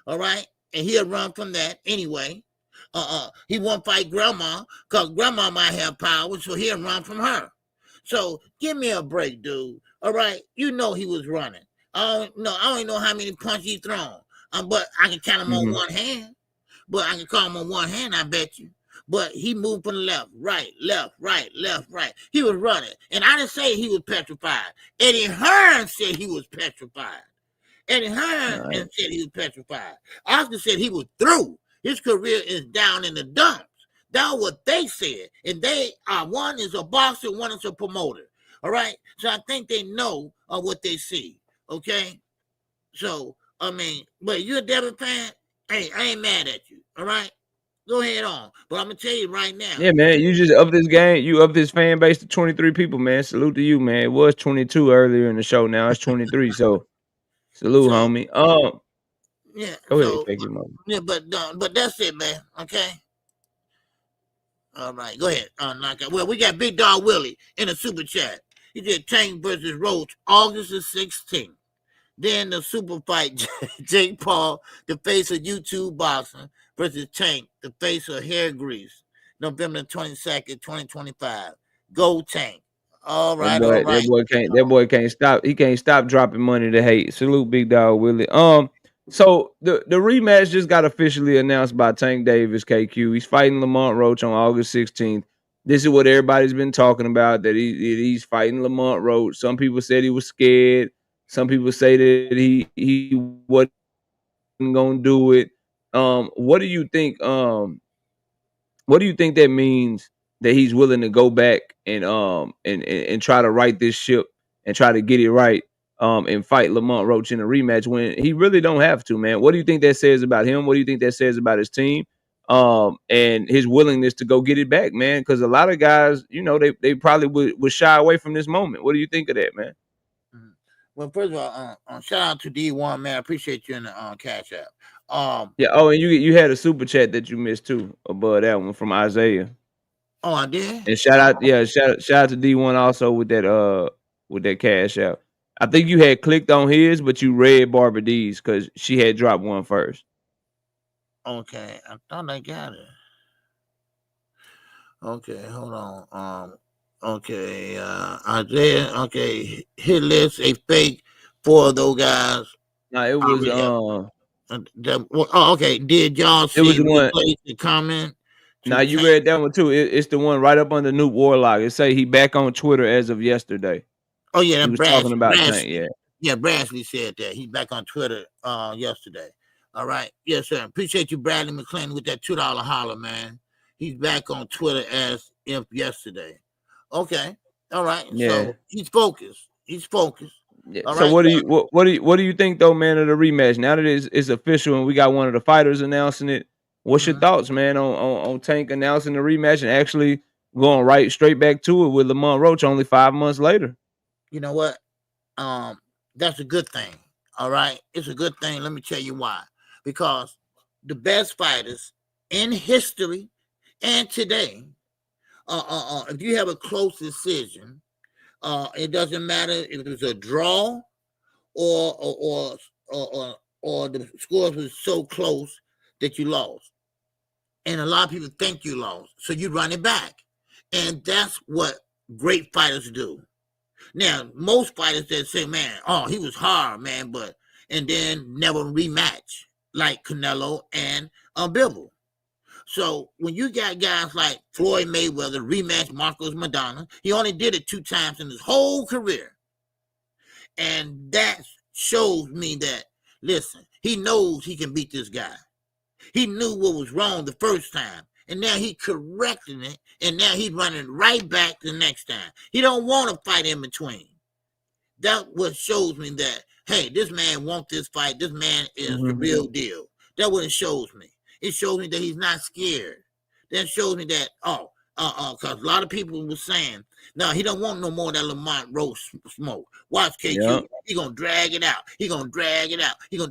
all right? And he'll run from that anyway. He won't fight Grandma because Grandma might have power, so he'll run from her. So give me a break, dude. All right, you know he was running. I don't even know how many punches he thrown. But I can count him on one hand. But I can call him on one hand, I bet you. But he moved from the left, right, left, right, left, right. He was running. And I didn't say he was petrified. Eddie Hearn said he was petrified. Eddie Hearn said he was petrified. Oscar said he was through. His career is down in the dumps. That's what they said. And they are, one is a boxer, one is a promoter. All right. So I think they know what they see. Okay. So, I mean, but you're a Devin fan. Hey, I ain't mad at you. All right. Go ahead on. But I'm going to tell you right now. Yeah, man. You just up this game. You up this fan base to 23 people, man. Salute to you, man. It was 22 earlier in the show. Now it's 23. So salute, homie. Yeah. Go ahead, take your moment. Yeah, but that's it, man. Okay. All right, go ahead. Knockout. Well, we got Big Dog Willie in the super chat. He did Tank versus Roach August the 16th. Then the super fight, Jake Paul, the face of YouTube boxing, versus Tank, the face of hair grease, November 22nd, 2025. Go Tank. All right, all right. That boy can't stop. He can't stop dropping money to hate. Salute, Big Dog Willie. So the rematch just got officially announced by Tank Davis, KQ. He's fighting Lamont Roach on August 16th. This is what everybody's been talking about, that he's fighting Lamont Roach. Some people said he was scared. Some people say that he wasn't gonna do it. What do you think? What do you think that means, that he's willing to go back and try to right this ship and try to get it right and fight Lamont Roach in a rematch when he really don't have to, man. What do you think that says about him? What do you think that says about his team? And his willingness to go get it back, man. Because a lot of guys, you know, they probably would shy away from this moment. What do you think of that, man? Well, first of all, shout out to D1, man. I appreciate you in the Cash App. Yeah. Oh, and you had a super chat that you missed too above that one from Isaiah. Oh, I did. And shout out to D1 also with that Cash App. I think you had clicked on his, but you read Barbara D's because she had dropped one first. Okay, I thought I got it. Okay, hold on. Okay, Isaiah. Okay, hit list a fake for those guys. No, it was okay. Did y'all see? It was the one. The comment. Now you read that one too. It's the one right up under Nuke Warlock. It say he back on Twitter as of yesterday. Oh yeah, he was talking about Tank. Yeah, Bradley said that he's back on Twitter yesterday. All right, yes sir. Appreciate you, Bradley McClain, with that $2 holler, man. He's back on Twitter as if yesterday. Okay, all right. Yeah. So he's focused. Yeah. All so right, what do you think though, man, of the rematch? Now that it's official and we got one of the fighters announcing it, what's your thoughts, man, on Tank announcing the rematch and actually going right straight back to it with Lamont Roach only 5 months later? You know what? That's a good thing. All right, it's a good thing. Let me tell you why. Because the best fighters in history and today, if you have a close decision, it doesn't matter if it's a draw or the scores was so close that you lost. And a lot of people think you lost, so you run it back. And that's what great fighters do. Now, most fighters that say, man, oh, he was hard, man, and then never rematch, like Canelo and Bivol. So when you got guys like Floyd Mayweather rematch Marcos Maidana, he only did it 2 times in his whole career. And that shows me that, listen, he knows he can beat this guy. He knew what was wrong the first time, and now he correcting it, and now he's running right back the next time. He don't want to fight in between. That what shows me that, hey, this man wants this fight. This man is the real deal. That's what it shows me. It shows me that he's not scared. That shows me that, because a lot of people were saying, no, he don't want no more of that Lamont Roach smoke. Watch KQ. Yep. He gonna drag it out. He gonna drag it out. He gonna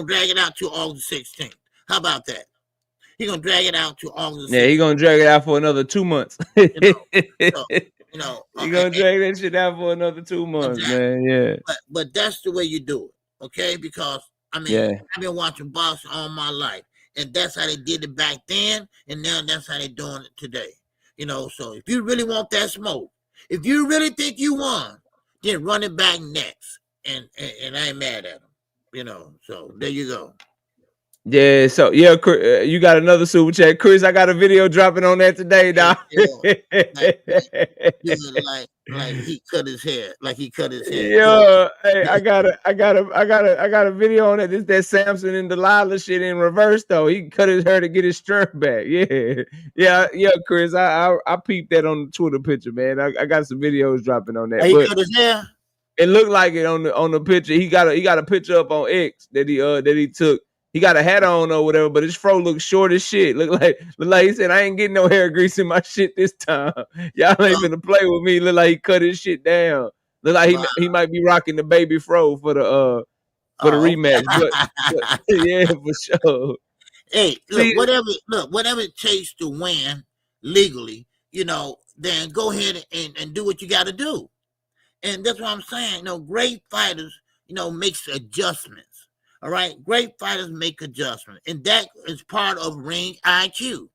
drag it out to August 16th. How about that? He gonna drag it out to August. Yeah, he gonna drag it out for another 2 months. He gonna drag that shit out for another 2 months, man. Yeah. But that's the way you do it, okay? Because I mean, I've been watching boxing all my life, and that's how they did it back then, and now that's how they're doing it today. So if you really want that smoke, if you really think you won, then run it back next, and I ain't mad at them. So there you go. Yeah, so you got another super chat, Chris. I got a video dropping on that today, dog. Like he cut his hair, Yeah, hey, I got a video on it. This that Samson and Delilah shit in reverse though. He cut his hair to get his strength back. Yeah, Chris. I peeped that on the Twitter picture, man. I got some videos dropping on that. He cut his hair. It looked like it on the picture. He got a picture up on X that he took. He got a hat on or whatever, but his fro looks short as shit. Look like he said, I ain't getting no hair grease in my shit this time. Y'all ain't gonna play with me. Look like he cut his shit down. Look like he might be rocking the baby fro for the rematch. But yeah, for sure. Hey, look, whatever it takes to win legally, then go ahead and do what you got to do. And that's what I'm saying. Great fighters, makes adjustments. All right, great fighters make adjustments, and that is part of ring IQ.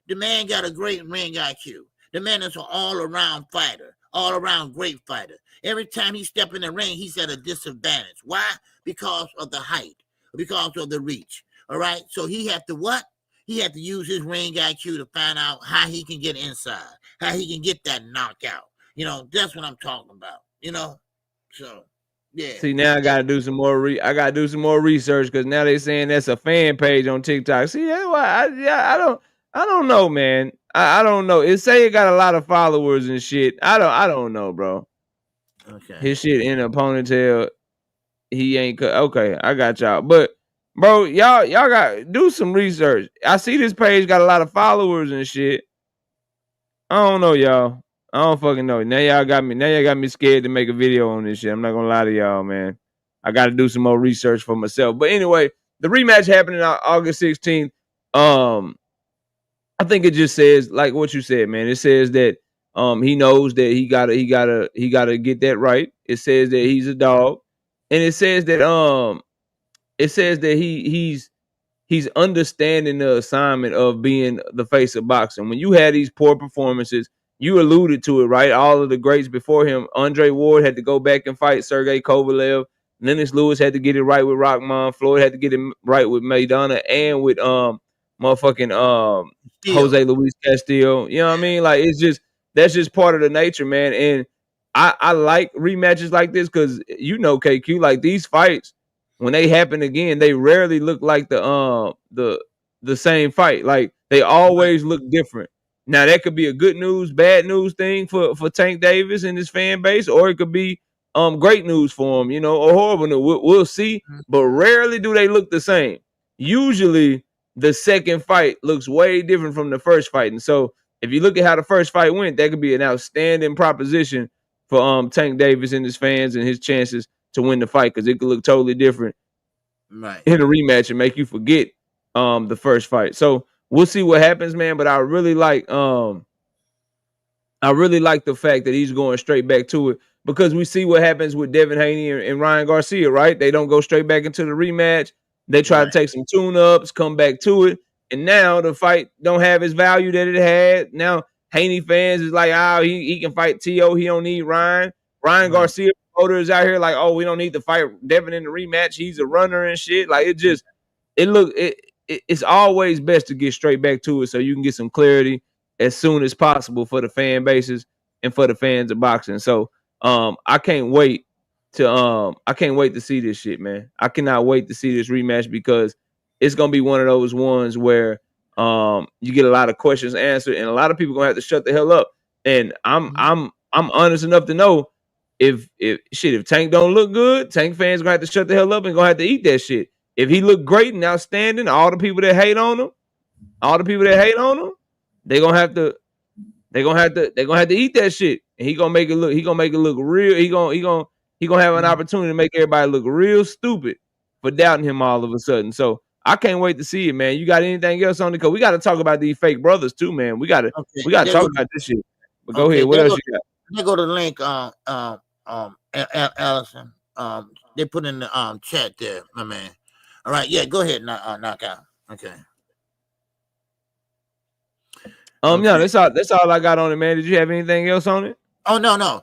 The man got a great ring IQ. The man is an all-around fighter, all-around great fighter. Every time he step in the ring, he's at a disadvantage. Why? Because of the height, because of the reach. All right, so he had to what? He had to use his ring IQ to find out how he can get inside, how he can get that knockout. That's what I'm talking about. So. Yeah. See, now I gotta do some more. Research because now they're saying that's a fan page on TikTok. See, that's why I don't know, man. I don't know. It say it got a lot of followers and shit. I don't know, bro. Okay. His shit in a ponytail. He ain't cut. Okay, I got y'all. But bro, y'all got do some research. I see this page got a lot of followers and shit. I don't know, y'all. I don't fucking know. Now y'all got me scared to make a video on this shit. I'm not gonna lie to y'all, man. I got to do some more research for myself. But anyway, the rematch happening on August 16th. I think it just says like what you said, man. It says that he knows that he gotta get that right. It says that he's a dog, and it says that he's understanding the assignment of being the face of boxing. When you had these poor performances, you alluded to it, right? All of the greats before him, Andre Ward had to go back and fight Sergey Kovalev. Lennox Lewis had to get it right with Rockman. Floyd had to get it right with Maidana and with motherfucking Jose Luis Castillo. You know what I mean? Like that's just part of the nature, man. And I like rematches like this because KQ, like these fights, when they happen again, they rarely look like the same fight. Like they always look different. Now that could be a good news, bad news thing for Tank Davis and his fan base, or it could be great news for him, or horrible news. We'll see, but rarely do they look the same. Usually the second fight looks way different from the first fight. And so if you look at how the first fight went, that could be an outstanding proposition for Tank Davis and his fans and his chances to win the fight, because it could look totally different in a rematch and make you forget the first fight. So we'll see what happens, man. But I really like the fact that he's going straight back to it, because we see what happens with Devin Haney and Ryan Garcia, right? They don't go straight back into the rematch. They try to take some tune-ups, come back to it, and now the fight don't have his value that it had. Now Haney fans is like, he can fight T.O. He don't need Ryan. Ryan Garcia voters out here like, we don't need to fight Devin in the rematch. He's a runner and shit. Like it's always best to get straight back to it so you can get some clarity as soon as possible for the fan bases and for the fans of boxing. So I can't wait to see this shit, man. I cannot wait to see this rematch, because it's gonna be one of those ones where you get a lot of questions answered, and a lot of people gonna have to shut the hell up. And I'm honest enough to know if Tank don't look good, Tank fans gonna have to shut the hell up and gonna have to eat that shit. If he look great and outstanding, all the people that hate on him, they're gonna have to eat that shit. And he gonna make it look real. He gonna have an opportunity to make everybody look real stupid for doubting him all of a sudden. So I can't wait to see it, man. You got anything else on it? Because we got to talk about these fake brothers too, man. We got to talk about this shit. But go ahead. What else you got? Let me go to the link, Allison. They put in the chat there, my man. All right, yeah, go ahead, knockout. Okay. No, that's all I got on it, man. Did you have anything else on it? Oh no.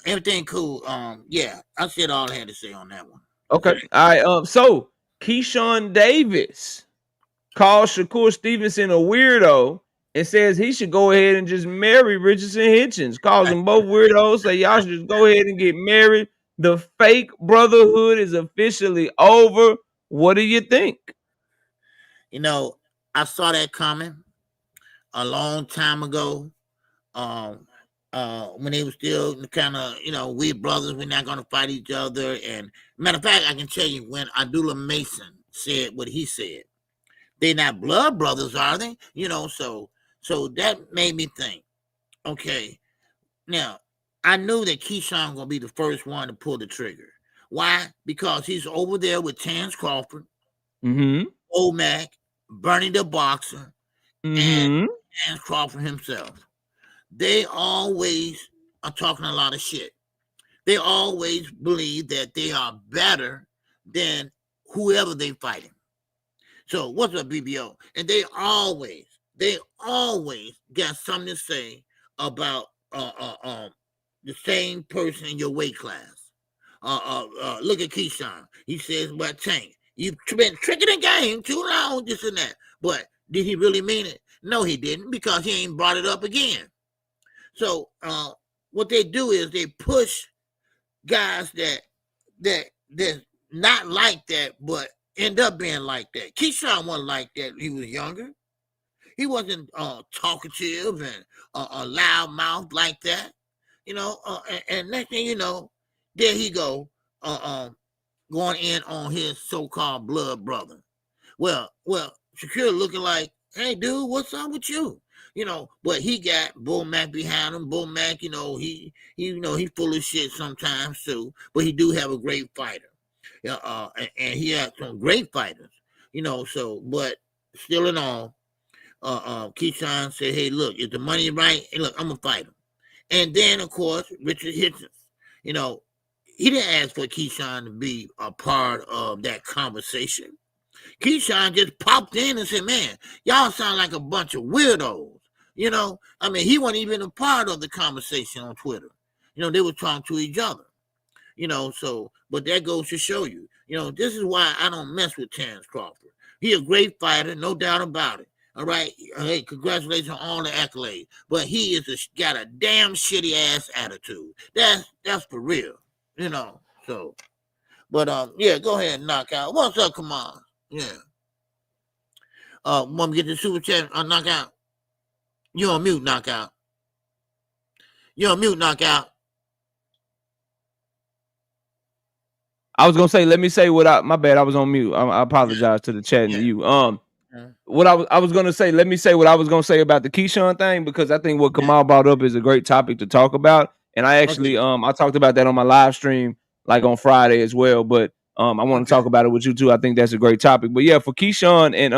Everything cool. Yeah, I said all I had to say on that one. Okay. All right. So Keshawn Davis calls Shakur Stevenson a weirdo and says he should go ahead and just marry Richardson Hitchens. Calls them both weirdos. Say y'all should just go ahead and get married. The fake brotherhood is officially over. What do you think? I saw that coming a long time ago. When they were still kind of, we brothers, we're not going to fight each other. And matter of fact, I can tell you, when Abdullah Mason said what he said, they're not blood brothers, are they? So that made me think, okay, now I knew that Keshawn going to be the first one to pull the trigger. Why? Because he's over there with Terrence Crawford, Omac, Bernie the Boxer, and Terrence Crawford himself. They always are talking a lot of shit. They always believe that they are better than whoever they fighting. So what's up, BBO? And they always got something to say about the same person in your weight class. Look at Keshawn. He says, well, Tank, you've been tricking the game too long, this and that. But did he really mean it? No, he didn't, because he ain't brought it up again. So what they do is they push guys that not like that, but end up being like that. Keshawn wasn't like that. He was younger. He wasn't talkative and a loud mouth like that. And next thing you know, there he go, going in on his so-called blood brother. Well, Shakur looking like, hey, dude, what's up with you? But he got Bull Mac behind him. Bull Mac, he full of shit sometimes too, but he do have a great fighter. And he had some great fighters, but still in all, Keshawn said, hey, look, if the money right, hey, look, I'm gonna fight him. And then, of course, Richard Hitchens, he didn't ask for Keshawn to be a part of that conversation. Keshawn just popped in and said, man, y'all sound like a bunch of weirdos. He wasn't even a part of the conversation on Twitter. They were talking to each other. But that goes to show you, this is why I don't mess with Terrence Crawford. He a great fighter, no doubt about it. All right. Hey, congratulations on all the accolades. But he got a damn shitty ass attitude. That's for real. So. But yeah, go ahead and knock out. What's up, come on? Yeah. Want me to get the super chat on knockout? You're on mute, knockout. You're on mute, knockout. I was gonna say, let me say my bad. I was on mute. I apologize to the chat and you. What I was gonna say, let me say what I was gonna say about the Keshawn thing, because I think what Kamal brought up is a great topic to talk about. And I actually I talked about that on my live stream like on Friday as well. But I want to talk about it with you too. I think that's a great topic. But yeah, for Keshawn and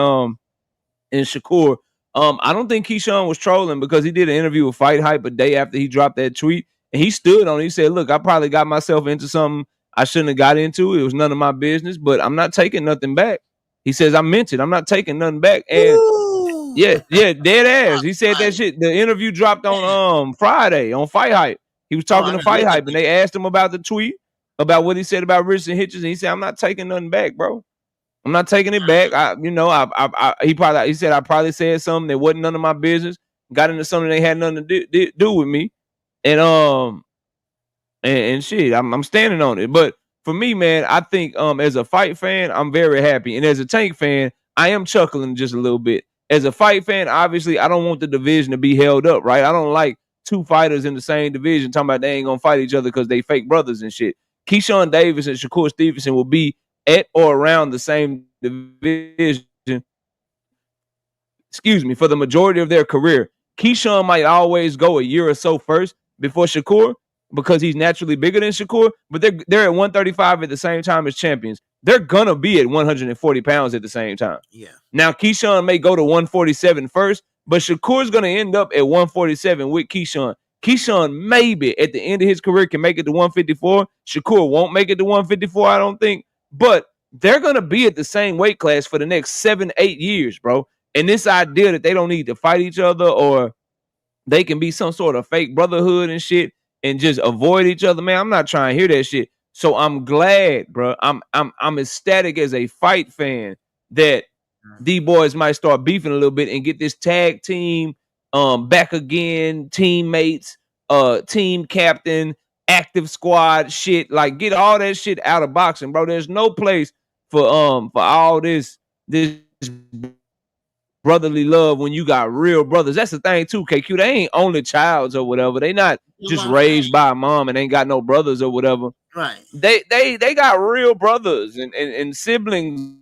Shakur, I don't think Keshawn was trolling, because he did an interview with Fight Hype a day after he dropped that tweet, and he stood on it. He said, look, I probably got myself into something I shouldn't have got into. It was none of my business, but I'm not taking nothing back. He says, I meant it. I'm not taking nothing back. And yeah, dead ass. He said that shit. The interview dropped on Friday on Fight Hype. He was talking to Fight Hype, and they asked him about the tweet, about what he said about Richard Hitchens, and he said, I'm not taking nothing back, bro. I'm not taking it back. He said I probably said something that wasn't none of my business, got into something that had nothing to do with me. And shit, I'm standing on it. But for me, man, I think as a fight fan, I'm very happy. And as a Tank fan, I am chuckling just a little bit. As a fight fan, obviously, I don't want the division to be held up, right? I don't like two fighters in the same division talking about they ain't gonna fight each other because they fake brothers and shit. Keshawn Davis and Shakur Stevenson will be at or around the same division, for the majority of their career. Keshawn might always go a year or so first before Shakur, because he's naturally bigger than Shakur, but they're at 135 at the same time as champions. They're gonna be at 140 pounds at the same time. Yeah. Now Keshawn may go to 147 first, but Shakur's gonna end up at 147 with Keshawn. Keshawn maybe at the end of his career can make it to 154. Shakur won't make it to 154, I don't think. But they're gonna be at the same weight class for the next 7-8 years, bro. And this idea that they don't need to fight each other, or they can be some sort of fake brotherhood and shit and just avoid each other, man, I'm not trying to hear that shit. So I'm glad, bro. I'm ecstatic as a fight fan that D-boys might start beefing a little bit and get this tag team back again, teammates, team captain, active squad shit. Like, get all that shit out of boxing, bro. There's no place for all this brotherly love when you got real brothers. That's the thing too, KQ. They ain't only childs or whatever. They not just raised by a mom and ain't got no brothers or whatever. Right. They got real brothers and siblings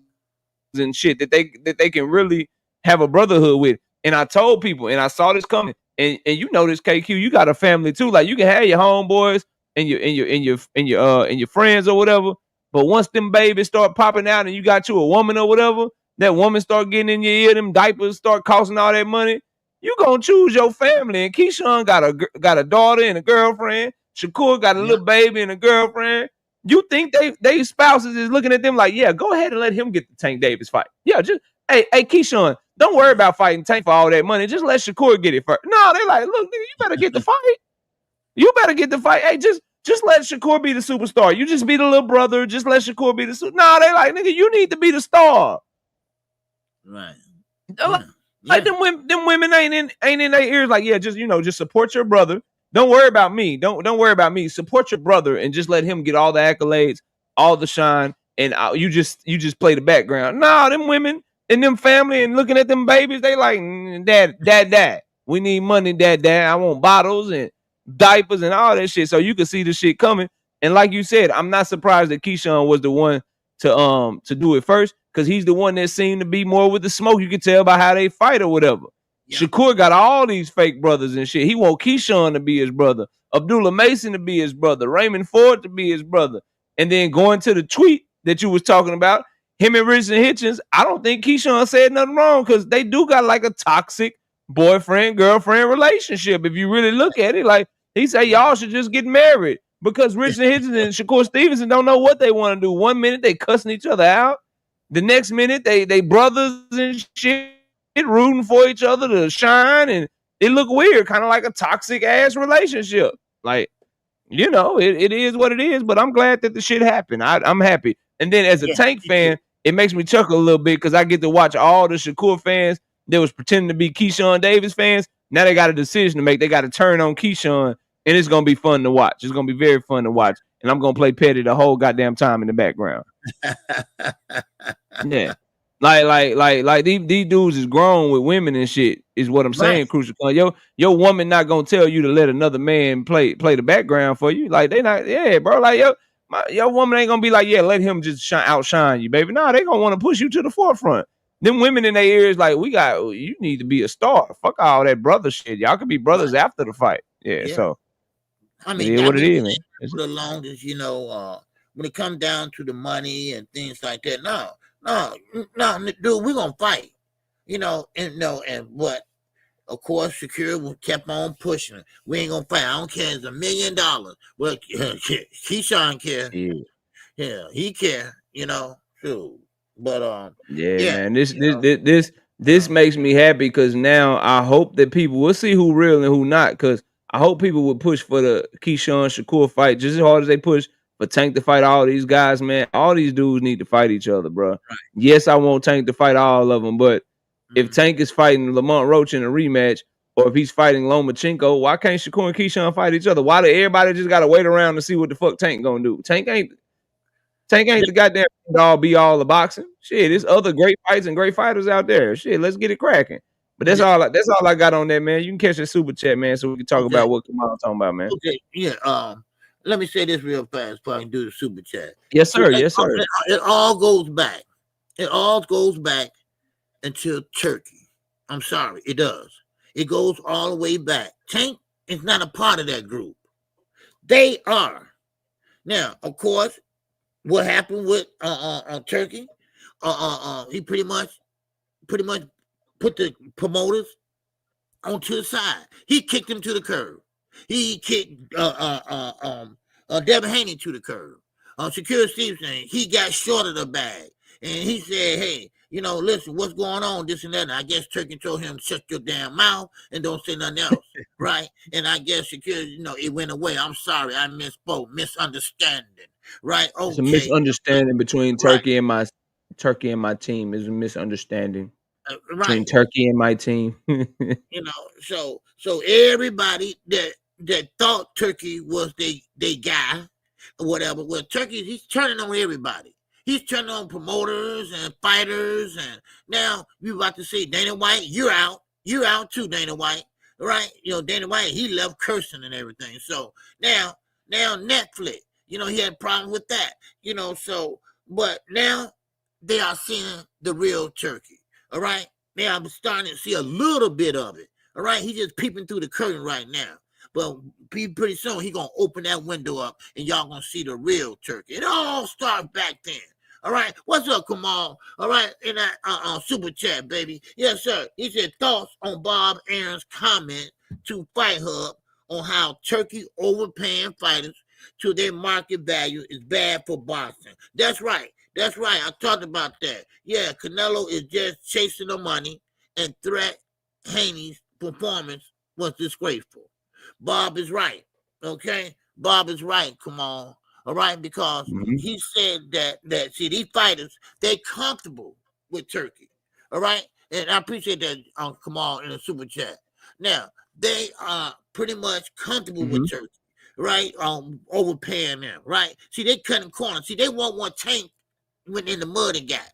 and shit that they can really have a brotherhood with. And I told people, and I saw this coming, and you know this, KQ, you got a family too. Like, you can have your homeboys and your friends or whatever, but once them babies start popping out and you got you a woman or whatever, that woman start getting in your ear, them diapers start costing all that money, you gonna choose your family. And Keshawn got a daughter and a girlfriend. Shakur got a little baby and a girlfriend. You think they spouses is looking at them like, yeah, go ahead and let him get the Tank Davis fight. Yeah, just hey Keshawn, don't worry about fighting Tank for all that money. Just let Shakur get it first. No, they like, look, nigga, you better get the fight. You better get the fight. Hey, just let Shakur be the superstar. You just be the little brother. Just let Shakur be the superstar. No, they like, nigga, you need to be the star. Right. Like them women ain't in their ears. Like, yeah, just support your brother. Don't worry about me. Don't worry about me. Support your brother and just let him get all the accolades, all the shine, and you just play the background. Nah, them women and them family and looking at them babies, they like, dad. We need money, dad. I want bottles and diapers and all that shit. So you could see the shit coming. And like you said, I'm not surprised that Keshawn was the one to do it first, because he's the one that seemed to be more with the smoke. You can tell by how they fight or whatever. Yeah. Shakur got all these fake brothers and shit. He want Keshawn to be his brother, Abdullah Mason to be his brother, Raymond Ford to be his brother. And then going to the tweet that you was talking about, him and Richard Hitchens, I don't think Keshawn said nothing wrong, because they do got like a toxic boyfriend-girlfriend relationship. If you really look at it, like he said, y'all should just get married, because Richard Hitchens and Shakur Stevenson don't know what they want to do. One minute they cussing each other out, the next minute they brothers and shit rooting for each other to shine, and it look weird, kind of like a toxic ass relationship. Like, you know, it is what it is, but I'm glad that the shit happened. I'm happy. And then as a Tank fan, it makes me chuckle a little bit, because I get to watch all the Shakur fans that was pretending to be Keshawn Davis fans. Now they got a decision to make. They got to turn on Keshawn, and it's going to be fun to watch. It's going to be very fun to watch. And I'm going to play Petty the whole goddamn time in the background. Yeah. Like these dudes is grown with women and shit, is what I'm saying, right. Crucial. Your woman not gonna tell you to let another man play the background for you. Like, they not, yeah, bro. Like, your woman ain't gonna be like, yeah, let him just outshine you, baby. No, they gonna want to push you to the forefront. Them women in their ears, like, you need to be a star. Fuck all that brother shit. Y'all can be brothers after the fight. Yeah. So I mean, what it is, man. For the longest, you know, when it comes down to the money and things like that, no, dude, we're gonna fight, you know, and what? Of course, Shakur kept on pushing it. We ain't gonna fight. I don't care. It's $1 million. Well, Keshawn care. Yeah, he care. You know, too. But man, this makes me happy, because now I hope that people, we'll see who real and who not, because I hope people would push for the Keshawn Shakur fight just as hard as they push for Tank to fight all these guys, man. All these dudes need to fight each other, bro. Right. Yes, I want Tank to fight all of them, but if Tank is fighting Lamont Roach in a rematch, or if he's fighting Lomachenko, why can't Shakur and Keshawn fight each other? Why do everybody just got to wait around to see what the fuck Tank gonna do? Tank ain't the goddamn all of boxing. Shit, there's other great fights and great fighters out there. Shit, let's get it cracking. But that's all I got on that, man. You can catch that super chat, man, so we can talk about what Kamal's talking about, man. Okay, yeah. Let me say this real fast before I can do the super chat. Yes, sir. Yes, sir. It all goes back. It all goes back until Turkey. I'm sorry, it does. It goes all the way back. Tank is not a part of that group. They are. Now, of course, what happened with Turkey? He pretty much put the promoters onto the side. He kicked them to the curb. He kicked Devin Haney to the curb. Shakur Stevenson, he got short of the bag. And he said, hey, you know, listen, what's going on, this and that. And I guess Turkey told him, shut your damn mouth and don't say nothing else, right? And I guess Shakur, you know, it went away. I'm sorry, I misspoke, misunderstanding, right? Okay. It's a misunderstanding between Turkey and my team. Is a misunderstanding between Turkey and my team. You know, so everybody that thought Turkey was they guy or whatever, well, Turkey, he's turning on everybody. He's turning on promoters and fighters, and now you about to say, Dana White, you're out too, Dana White, right? You know, Dana White, he left cursing and everything. So now Netflix, you know, he had a problem with that, you know. So, but now they are seeing the real Turkey. All right, now I'm starting to see a little bit of it. All right, he's just peeping through the curtain right now. But pretty soon he gonna open that window up, and y'all gonna see the real Turkey. It all started back then. All right, what's up, Kamal? All right, in that super chat, baby. Yes, sir. He said thoughts on Bob Aaron's comment to Fight Hub on how Turkey overpaying fighters to their market value is bad for boxing. That's right. I talked about that. Yeah, Canelo is just chasing the money, and Threat Haney's performance was disgraceful. Bob is right. Okay, Bob is right. Come on. All right, because he said that see, these fighters, they comfortable with Turkey. All right, and I appreciate that, Kamal, in the super chat. Now they are pretty much comfortable with Turkey, right? Overpaying them, right? See, they cutting corners. See, they want one Tank went in the mud and got.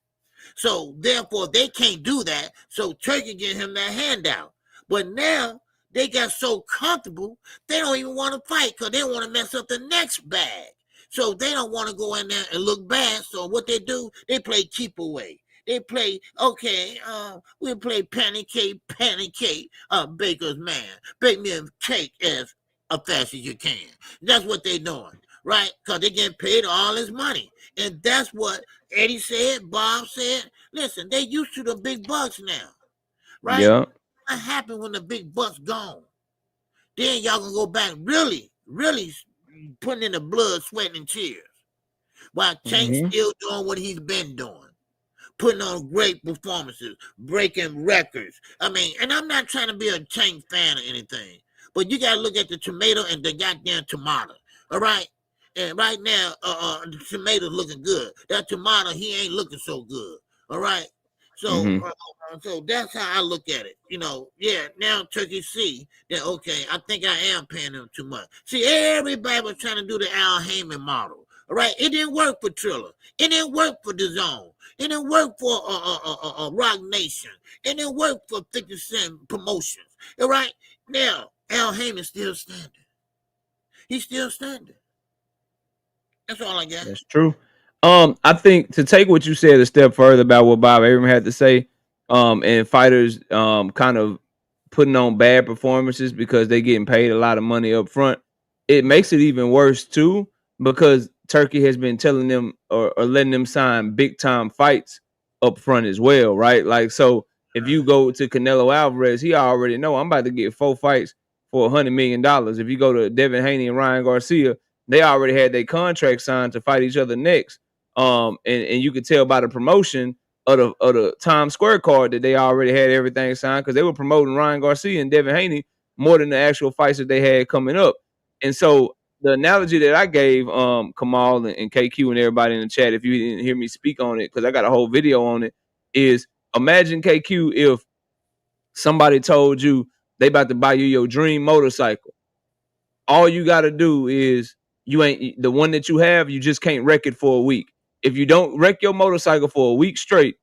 So therefore, they can't do that. So Turkey give him that handout. But now they got so comfortable, they don't even want to fight because they want to mess up the next bag. So they don't want to go in there and look bad. So what they do, they play keep away. They play, okay, we'll play patty cake, baker's man. Bake me a cake as fast as you can. That's what they doing, right? Because they getting paid all this money. And that's what Eddie said, Bob said. Listen, they used to the big bucks now, right? Yeah. What happened when the big bucks gone? Then y'all gonna go back really putting in the blood, sweat, and tears. While Tank's still doing what he's been doing. Putting on great performances, breaking records. I mean, and I'm not trying to be a Tank fan or anything, but you gotta look at the tomato and the goddamn tomato. All right? And right now, the tomato's looking good. That tomato, he ain't looking so good. All right? So, so that's how I look at it. You know, yeah, now Turkey see that, okay, I think I am paying them too much. See, everybody was trying to do the Al Heyman model. All right? It didn't work for Triller. It didn't work for DAZN. It didn't work for Rock Nation. It didn't work for 50 Cent Promotions. All right? Now, Al Heyman's still standing. He's still standing. That's all I got. That's true. I think to take what you said a step further about what Bob Arum had to say, and fighters kind of putting on bad performances because they getting paid a lot of money up front, it makes it even worse too, because Turkey has been telling them or letting them sign big time fights up front as well, right? Like, so if you go to Canelo Alvarez, he already know I'm about to get 4 fights for $100 million. If you go to Devin Haney and Ryan Garcia, they already had their contract signed to fight each other next. And you could tell by the promotion of the Times Square card that they already had everything signed, because they were promoting Ryan Garcia and Devin Haney more than the actual fights that they had coming up. And so the analogy that I gave Kamal and KQ and everybody in the chat, if you didn't hear me speak on it, because I got a whole video on it, is imagine, KQ, if somebody told you they about to buy you your dream motorcycle. All you got to do is, you ain't the one that you have, you just can't wreck it for a week. If you don't wreck your motorcycle for a week straight,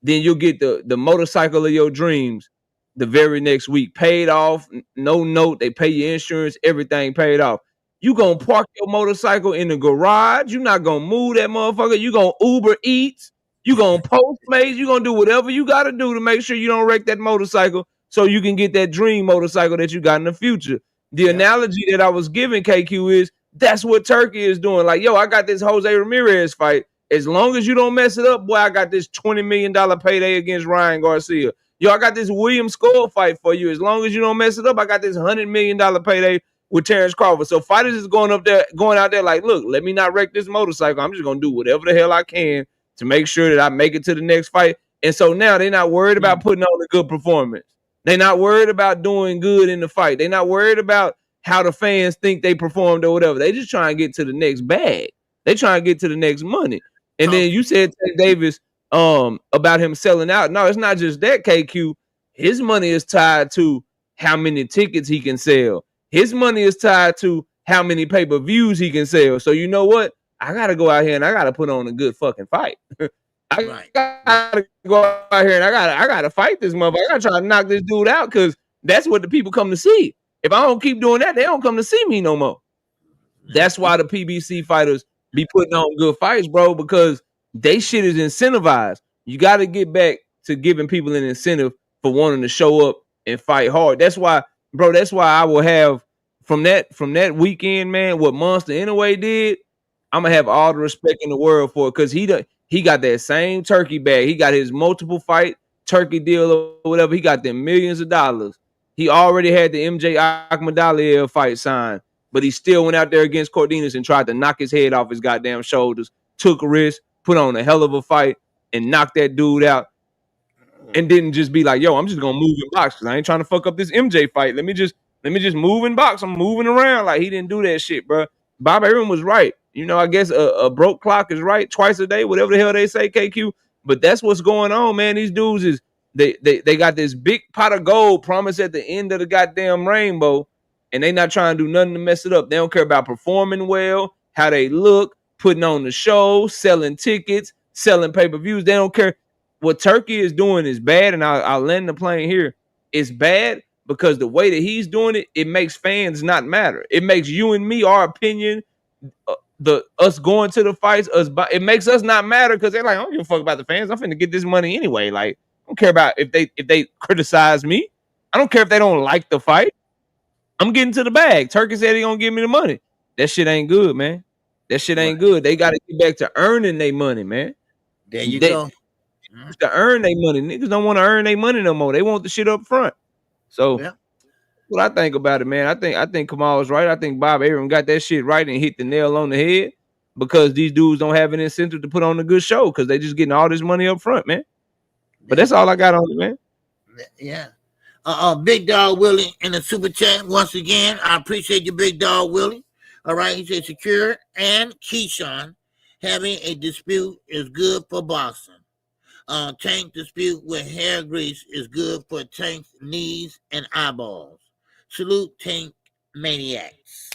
then you'll get the motorcycle of your dreams the very next week, paid off, no note, they pay your insurance, everything paid off. You gonna park your motorcycle in the garage, you're not gonna move that motherfucker, you gonna Uber Eats, you gonna Postmates, you gonna do whatever you gotta do to make sure you don't wreck that motorcycle so you can get that dream motorcycle that you got in the future. The analogy that I was giving, KQ, is that's what Turkey is doing. Like, yo, I got this Jose Ramirez fight. As long as you don't mess it up, boy, I got this $20 million payday against Ryan Garcia. Yo, I got this William Skull fight for you. As long as you don't mess it up, I got this $100 million payday with Terrence Crawford. So fighters is going out there like, look, let me not wreck this motorcycle. I'm just going to do whatever the hell I can to make sure that I make it to the next fight. And so now they're not worried about putting on a good performance. They're not worried about doing good in the fight. They're not worried about how the fans think they performed or whatever. They just trying to get to the next bag. They trying to get to the next money. And then you said Tank Davis about him selling out. No, it's not just that, KQ. His money is tied to how many tickets he can sell. His money is tied to how many pay-per-views he can sell. So you know what? I got to go out here and I got to put on a good fucking fight. I gotta go out here and I gotta fight this motherfucker. I gotta try to knock this dude out, because that's what the people come to see. If I don't keep doing that, they don't come to see me no more. That's why the PBC fighters be putting on good fights, bro, because they shit is incentivized. You got to get back to giving people an incentive for wanting to show up and fight hard. That's why, bro, that's why I will have from that weekend, man, what Monster Inouye did, I'm gonna have all the respect in the world for it, because he got that same turkey bag. He got his multiple fight turkey deal or whatever. He got them millions of dollars. He already had the MJ Akhmadaliev fight signed, but he still went out there against Cordenas and tried to knock his head off his goddamn shoulders, took a risk, put on a hell of a fight, and knocked that dude out, and didn't just be like, yo, I'm just gonna move in box because I ain't trying to fuck up this MJ fight. Let me just move in box. I'm moving around. Like, he didn't do that shit, bro. Bob Arum was right. You know, I guess a broke clock is right twice a day, whatever the hell they say, KQ. But that's what's going on, man. These dudes is they got this big pot of gold promised at the end of the goddamn rainbow, and they not trying to do nothing to mess it up. They don't care about performing well, how they look, putting on the show, selling tickets, selling pay-per-views. They don't care. What Turkey is doing is bad, and I'll land the plane here. It's bad, because the way that he's doing it, it makes fans not matter. It makes you and me, our opinion, us going to the fights, it makes us not matter because they're like, I don't give a fuck about the fans. I'm finna get this money anyway. Like, I don't care about if they criticize me. I don't care if they don't like the fight. I'm getting to the bag. Turkey said he gonna give me the money. That shit ain't good, man. That shit ain't good. They got to get back to earning their money, man. There you go. To earn their money. Niggas don't want to earn their money no more. They want the shit up front. So what I think about it, man, I think Kamal's right. I think Bob Arum got that shit right and hit the nail on the head because these dudes don't have an incentive to put on a good show because they just getting all this money up front, man. But that's all I got on it, man. Yeah. Big Dog Willie in the super chat once again. I appreciate you, Big Dog Willie. All right, he said Shakur and Keshawn having a dispute is good for boxing. Tank dispute with hair grease is good for Tank's knees and eyeballs. Salute Tank Maniacs.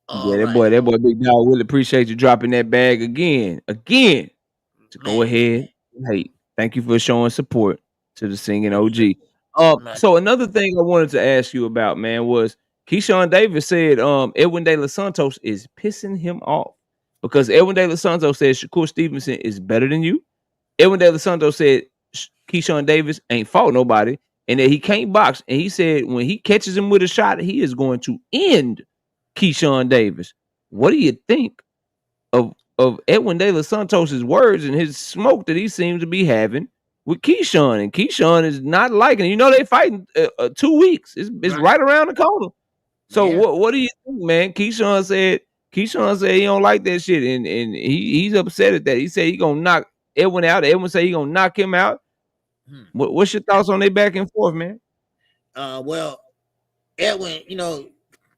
That boy, Big Dog Willie, appreciate you dropping that bag again. To go ahead and hate. Thank you for showing support to the singing OG. So another thing I wanted to ask you about, man, was Keshawn Davis said Edwin De Los Santos is pissing him off because Edwin De Los Santos said Shakur Stevenson is better than you. Edwin De Los Santos said Keshawn Davis ain't fought nobody and that he can't box. And he said when he catches him with a shot, he is going to end Keshawn Davis. What do you think of Edwin De Los Santos's words and his smoke that he seems to be having with Keshawn? And Keshawn is not liking it. You know they fighting 2 weeks. It's right around the corner. So what do you think, man? Keshawn said he don't like that shit, and he's upset at that. He said he gonna knock Edwin out. Edwin said he gonna knock him out. What's your thoughts on their back and forth, man? Well, Edwin,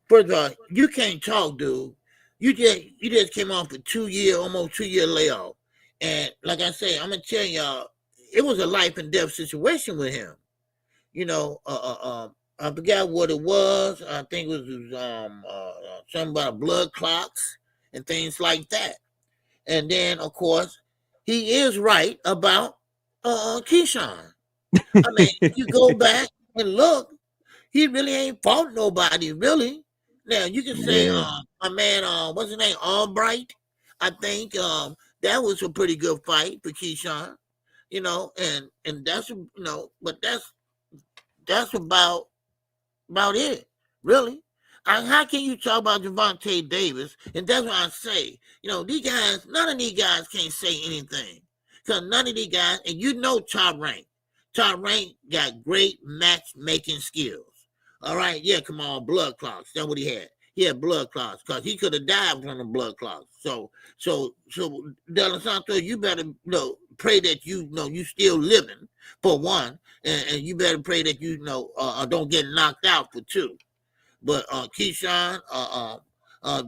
first of all, you can't talk, dude. You just came off a almost 2 year layoff, and like I say, I'm gonna tell y'all, it was a life and death situation with him. I forgot what it was. I think it was something about blood clots and things like that. And then, of course, he is right about Keshawn. I mean, if you go back and look, he really ain't fought nobody, really. Now, you can say, my man, what's his name, Albright, I think that was a pretty good fight for Keshawn, and that's, but that's about it, really. How can you talk about Gervonta Davis? And that's what I say. These guys, none of these guys can't say anything. Because none of these guys, and Top Rank. Top Rank got great matchmaking skills. All right, yeah, come on, blood clots. That's what he had. He had blood clots because he could have died from the blood clots. So De Los Santos, you better pray that you still living for one, and you better pray that don't get knocked out for two. But Keshawn,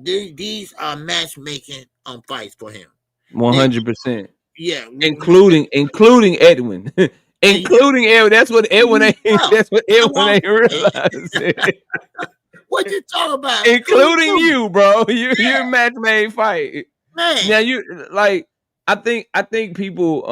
these are matchmaking fights for him. 100%. Yeah, including Edwin. Including Edwin. That's what Edwin ain't. That's what Edwin ain't realizing. What you talking about? Including you, bro. You're a match made fight. Man. Now I think people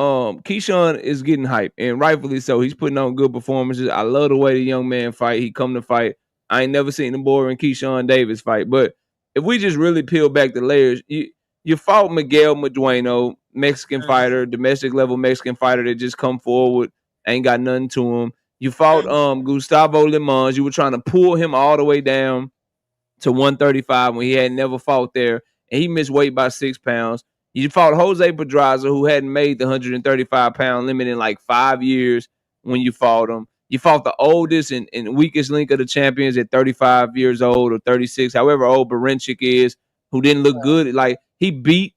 Keshawn is getting hype, and rightfully so. He's putting on good performances. I love the way the young man fight. He come to fight. I ain't never seen a boring Keshawn Davis fight. But if we just really peel back the layers, you fought Miguel Medueno, Mexican fighter, domestic level Mexican fighter that just come forward, ain't got nothing to him. You fought Gustavo Lamont. You were trying to pull him all the way down to 135 when he had never fought there, and he missed weight by 6 pounds. You fought Jose Pedraza, who hadn't made the 135-pound limit in like 5 years when you fought him. You fought the oldest and weakest link of the champions at 35 years old or 36, however old Berincic is, who didn't look good. Like, he beat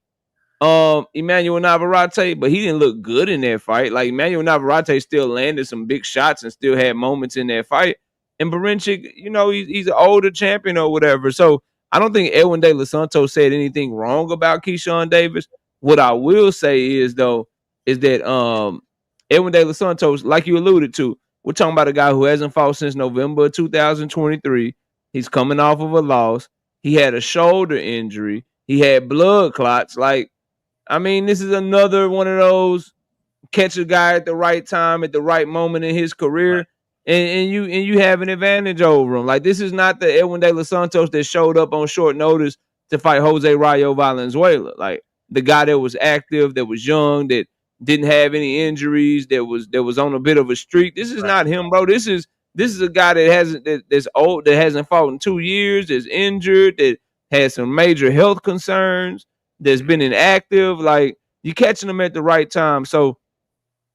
Emmanuel Navarrete, but he didn't look good in that fight. Like, Emmanuel Navarrete still landed some big shots and still had moments in that fight. And Berincic, he's an older champion or whatever. So I don't think Edwin De Los Santos said anything wrong about Keshawn Davis. What I will say is that Edwin De Los Santos, like you alluded to, we're talking about a guy who hasn't fought since November 2023. He's coming off of a loss. He had a shoulder injury. He had blood clots. Like, I mean, this is another one of those catch a guy at the right time, at the right moment in his career. Right. and you have an advantage over him. Like, this is not the Edwin De Los Santos that showed up on short notice to fight Jose Rayo Valenzuela. Like, the guy that was active, that was young, that didn't have any injuries, that was on a bit of a streak. This is not him, bro. This is a guy that's old, that hasn't fought in 2 years, that's injured, that has some major health concerns, that's been inactive. Like, you're catching him at the right time. So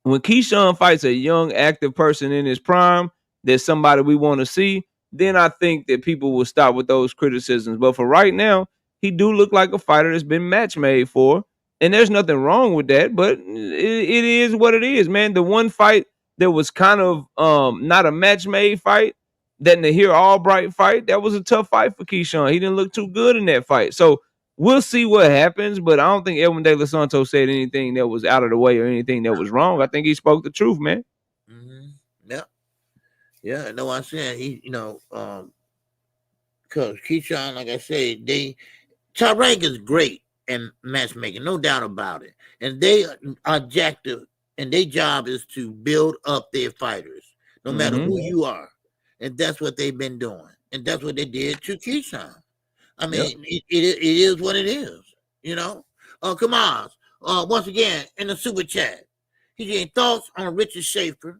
when Keshawn fights a young, active person in his prime, there's somebody we want to see, then I think that people will stop with those criticisms. But for right now, he do look like a fighter that's been match made for, and there's nothing wrong with that, but it is what it is, man. The one fight that was kind of not a match made fight, that Nahir Albright fight, that was a tough fight for Keshawn. He didn't look too good in that fight. So we'll see what happens, but I don't think Edwin De Los Santos said anything that was out of the way or anything that was wrong. I think he spoke the truth, man. Yeah. Yeah, no, I'm saying he, because Keshawn, like I said, Tarek is great in matchmaking, no doubt about it. And they objective, and their job is to build up their fighters, no matter who you are. And that's what they've been doing. And that's what they did to Keshawn. I mean, it is what it is, Come on. Once again, in the super chat, he's getting thoughts on Richard Schaefer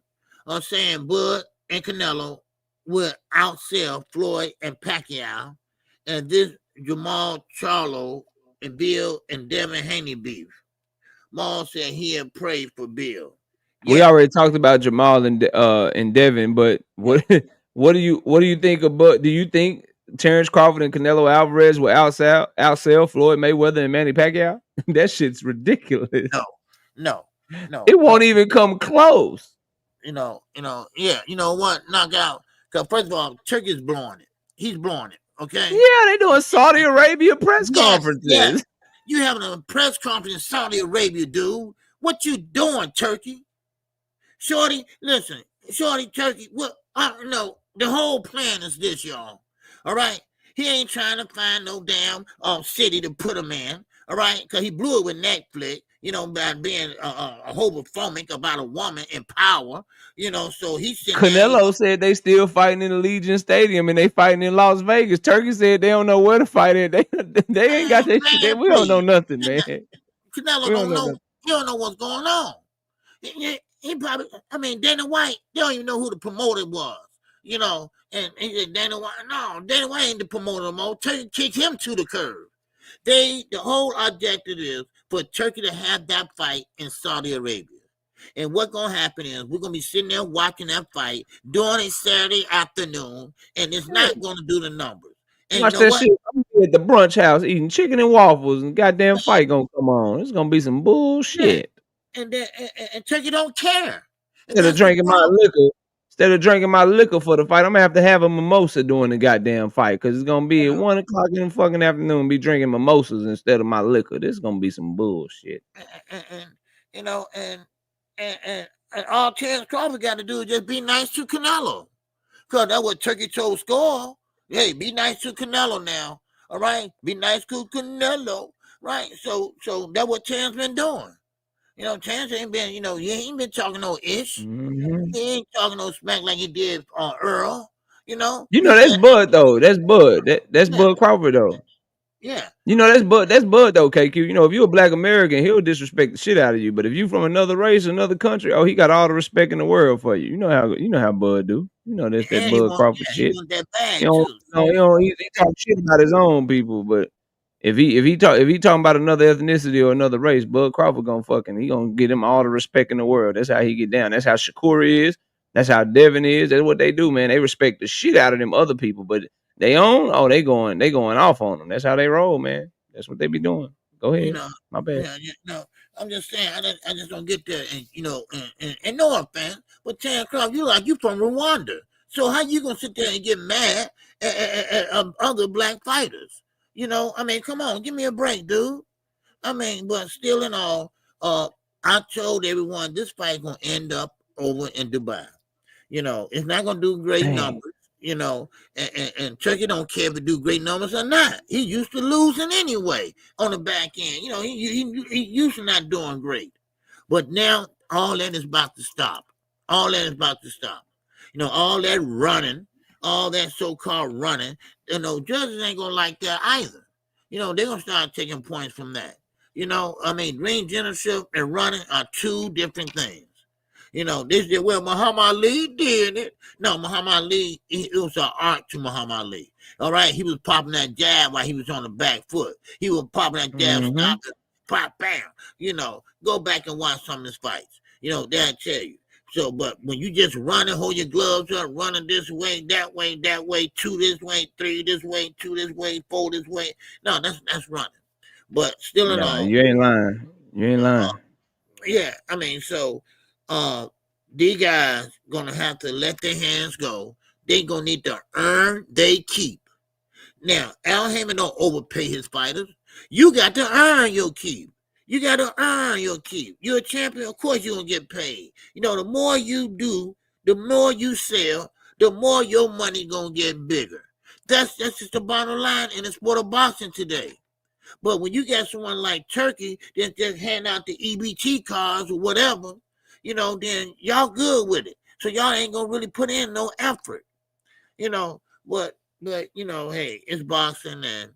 saying Bud and Canelo will outsell Floyd and Pacquiao, and this Jamal Charlo and Bill and Devin Haney beef. Maul said he had prayed for Bill. We already talked about Jamal and Devin, but what do you think about? Do you think Terrence Crawford and Canelo Alvarez will outsell Floyd Mayweather and Manny Pacquiao? That shit's ridiculous. No. It won't even come close. You know what? Knockout. Because first of all, Turkey's blowing it. He's blowing it. Okay. Yeah, they doing Saudi Arabia press conferences. Yes. You having a press conference in Saudi Arabia, dude? What you doing, Turkey? Shorty, listen, Turkey. What? No, the whole plan is this, y'all. All right, he ain't trying to find no damn city to put him in. All right, because he blew it with Netflix. By being a homophobic about a woman in power. So he said Canelo said they still fighting in the Legion Stadium and they fighting in Las Vegas. Turkey said they don't know where to fight at. They ain't got that shit. We don't know nothing, man. Canelo don't know. He don't know what's going on. He probably. I mean, Dana White. They don't even know who the promoter was. And he said Dana White. No, Dana White ain't the promoter no more. Turkey kicked him to the curb. The whole objective is for Turkey to have that fight in Saudi Arabia. And what's going to happen is we're going to be sitting there watching that fight, doing it Saturday afternoon, and it's not going to do the numbers. And watch that shit. I'm at the brunch house eating chicken and waffles, and goddamn fight going to come on. It's going to be some bullshit. And Turkey don't care. Instead of drinking my liquor for the fight, I'm going to have a mimosa during the goddamn fight, because it's going to be at 1 o'clock in the fucking afternoon, be drinking mimosas instead of my liquor. This is going to be some bullshit. And all Terrence Crawford got to do is just be nice to Canelo. Because that's what Turkey told Score. Hey, be nice to Canelo now. All right? Be nice to Canelo. Right? So that's what Terrence been doing. Terrence ain't been, he ain't been talking no ish. Mm-hmm. He ain't talking no smack like he did Earl. That's Bud though. That's Bud. That's Bud Crawford though. Yeah. That's Bud though, KQ. If you're a black American, he'll disrespect the shit out of you. But if you from another race, another country, he got all the respect in the world for you. You know how Bud do. That's that Bud Crawford shit. He talk shit about his own people, but if he talking about another ethnicity or another race, Bud Crawford he gonna get him all the respect in the world. That's how he get down. That's how Shakur is. That's how Devin is. That's what they do, man. They respect the shit out of them other people, but they going off on them. That's how they roll, man. That's what they be doing. Go ahead. My bad. I'm just saying, I just don't get that, and no offense, but Terrence Crawford, you from Rwanda, so how you gonna sit there and get mad at other black fighters? Come on, give me a break, dude. But still in all, I told everyone this fight gonna end up over in Dubai. It's not gonna do great numbers. And Turkey don't care if it do great numbers or not. He used to losing anyway on the back end. He used to not doing great. But now all that is about to stop. All that running, all that so-called running, judges ain't gonna like that either. They're gonna start taking points from that. Ring generalship and running are two different things. This did well. Muhammad Ali did it. No, Muhammad Ali, it was an art to Muhammad Ali. All right, he was popping that jab while he was on the back foot. He was popping that jab, stop it, pop, bam. Go back and watch some of his fights. They'll tell you. So, but when you just run and hold your gloves up, running this way, that way, two this way, three this way, two this way, four this way. No, that's running. But still in all, you ain't lying. You ain't lying. Yeah, so these guys gonna have to let their hands go. They gonna need to earn they keep. Now, Al Heyman don't overpay his fighters. You got to earn your keep. You got to earn your keep. You're a champion, of course you're gonna get paid. The more you do, the more you sell, the more your money gonna get bigger. That's just the bottom line in the sport of boxing today. But when you got someone like Turkey that just hand out the EBT cards or whatever, then y'all good with it. So y'all ain't gonna really put in no effort. But hey, it's boxing and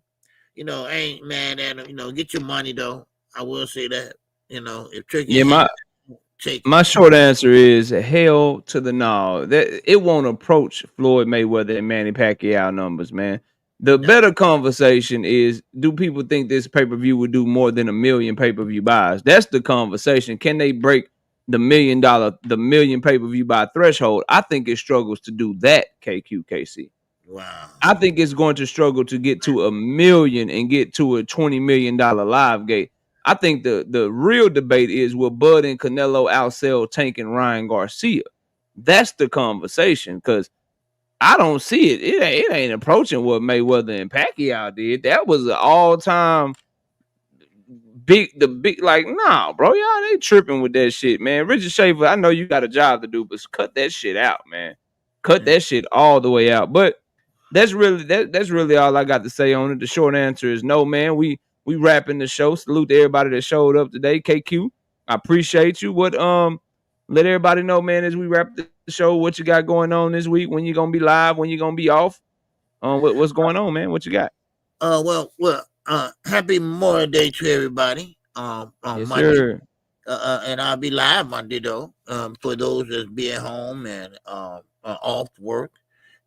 I ain't mad at them. Get your money though. I will say that. If Turkey my short answer is hell to the no. That it won't approach Floyd Mayweather and Manny Pacquiao numbers, man. The better conversation is, do people think this pay-per-view would do more than 1 million pay-per-view buys? That's the conversation. Can they break the $1 million pay-per-view buy threshold? I think it struggles to do that, KQKC. Wow. I think it's going to struggle to get to 1 million and get to a $20 million live gate. I think the real debate is, will Bud and Canelo outsell Tank and Ryan Garcia? That's the conversation, because I don't see it. It ain't approaching what Mayweather and Pacquiao did. That was an all-time big, like, nah, bro. Y'all ain't tripping with that shit, man. Richard Schaefer, I know you got a job to do, but cut that shit out, man. Cut that shit all the way out. But that's really all I got to say on it. The short answer is no, man. We wrapping the show. Salute to everybody that showed up today. KQ, I appreciate you. Let everybody know, man, as we wrap the show, what you got going on this week, when you gonna be live, when you gonna be off. What's going on, man? What you got? Happy Memorial Day to everybody. On yes, Monday. Sir. And I'll be live Monday though. For those that be at home and off work.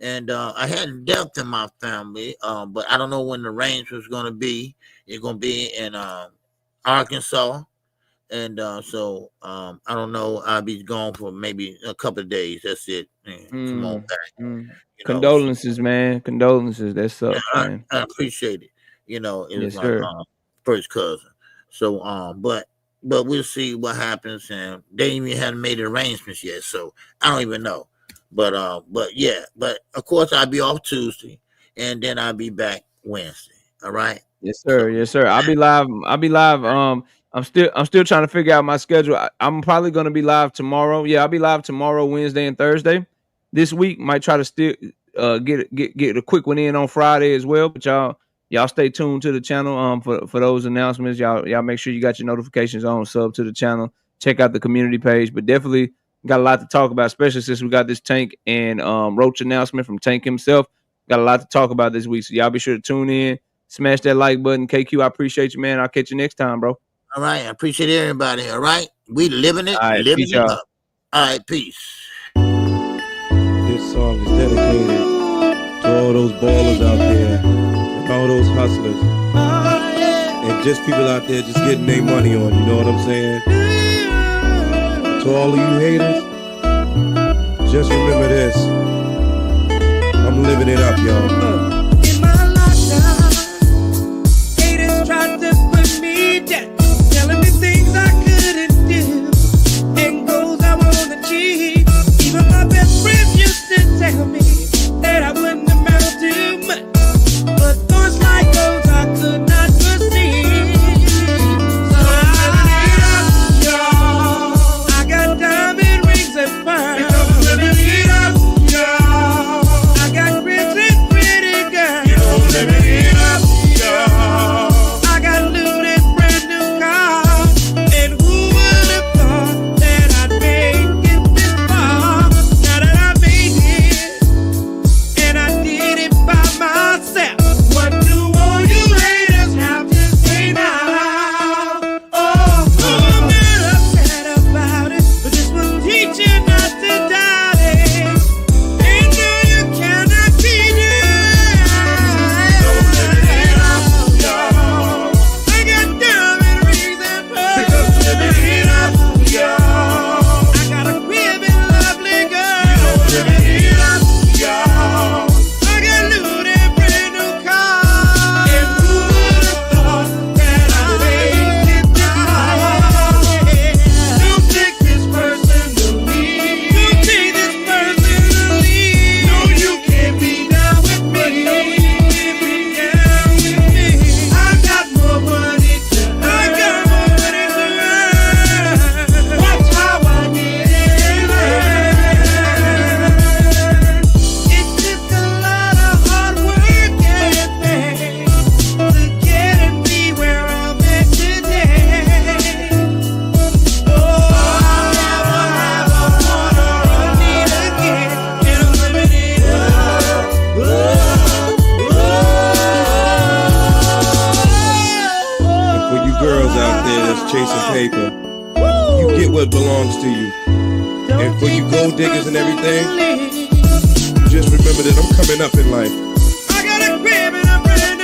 And I had death in my family, but I don't know when the range was gonna be. It's gonna be in Arkansas. And so I don't know. I'll be gone for maybe a couple of days. That's it. Come on back. Condolences, man. Condolences. That sucks, man. I appreciate it. It was yes, my first cousin. So but we'll see what happens. And they even haven't made arrangements yet, so I don't even know. But yeah. But of course I'll be off Tuesday, and then I'll be back Wednesday. All right. Yes, sir. Yes, sir. I'll be live. I'm still trying to figure out my schedule. I'm probably going to be live tomorrow. Yeah, I'll be live tomorrow, Wednesday, and Thursday. This week might try to still get a quick one in on Friday as well. But y'all stay tuned to the channel for those announcements. Y'all make sure you got your notifications on, sub to the channel, check out the community page. But definitely got a lot to talk about, especially since we got this Tank and Roach announcement from Tank himself. Got a lot to talk about this week. So y'all be sure to tune in, smash that like button. KQ, I appreciate you, man. I'll catch you next time, bro. All right. I appreciate everybody. All right. We living it, right, living peace, it up. All right. Peace. This song is dedicated to all those ballers out there and all those hustlers and just people out there just getting their money on, you know what I'm saying? To all of you haters, just remember this. I'm living it up, y'all. In my lifetime, haters tried to put me down, telling me things I couldn't do and goals I won't achieve. Even my best friends used to tell me that I wouldn't amount to much, but thoughts like those I could not perceive. So I'm living it up, y'all. I got diamond rings and pearls. Because I'm living it up, y'all. I got rich and pretty girls. what belongs to you. And for you gold diggers and everything, just remember that I'm coming up in life. I got a crib and I'm brand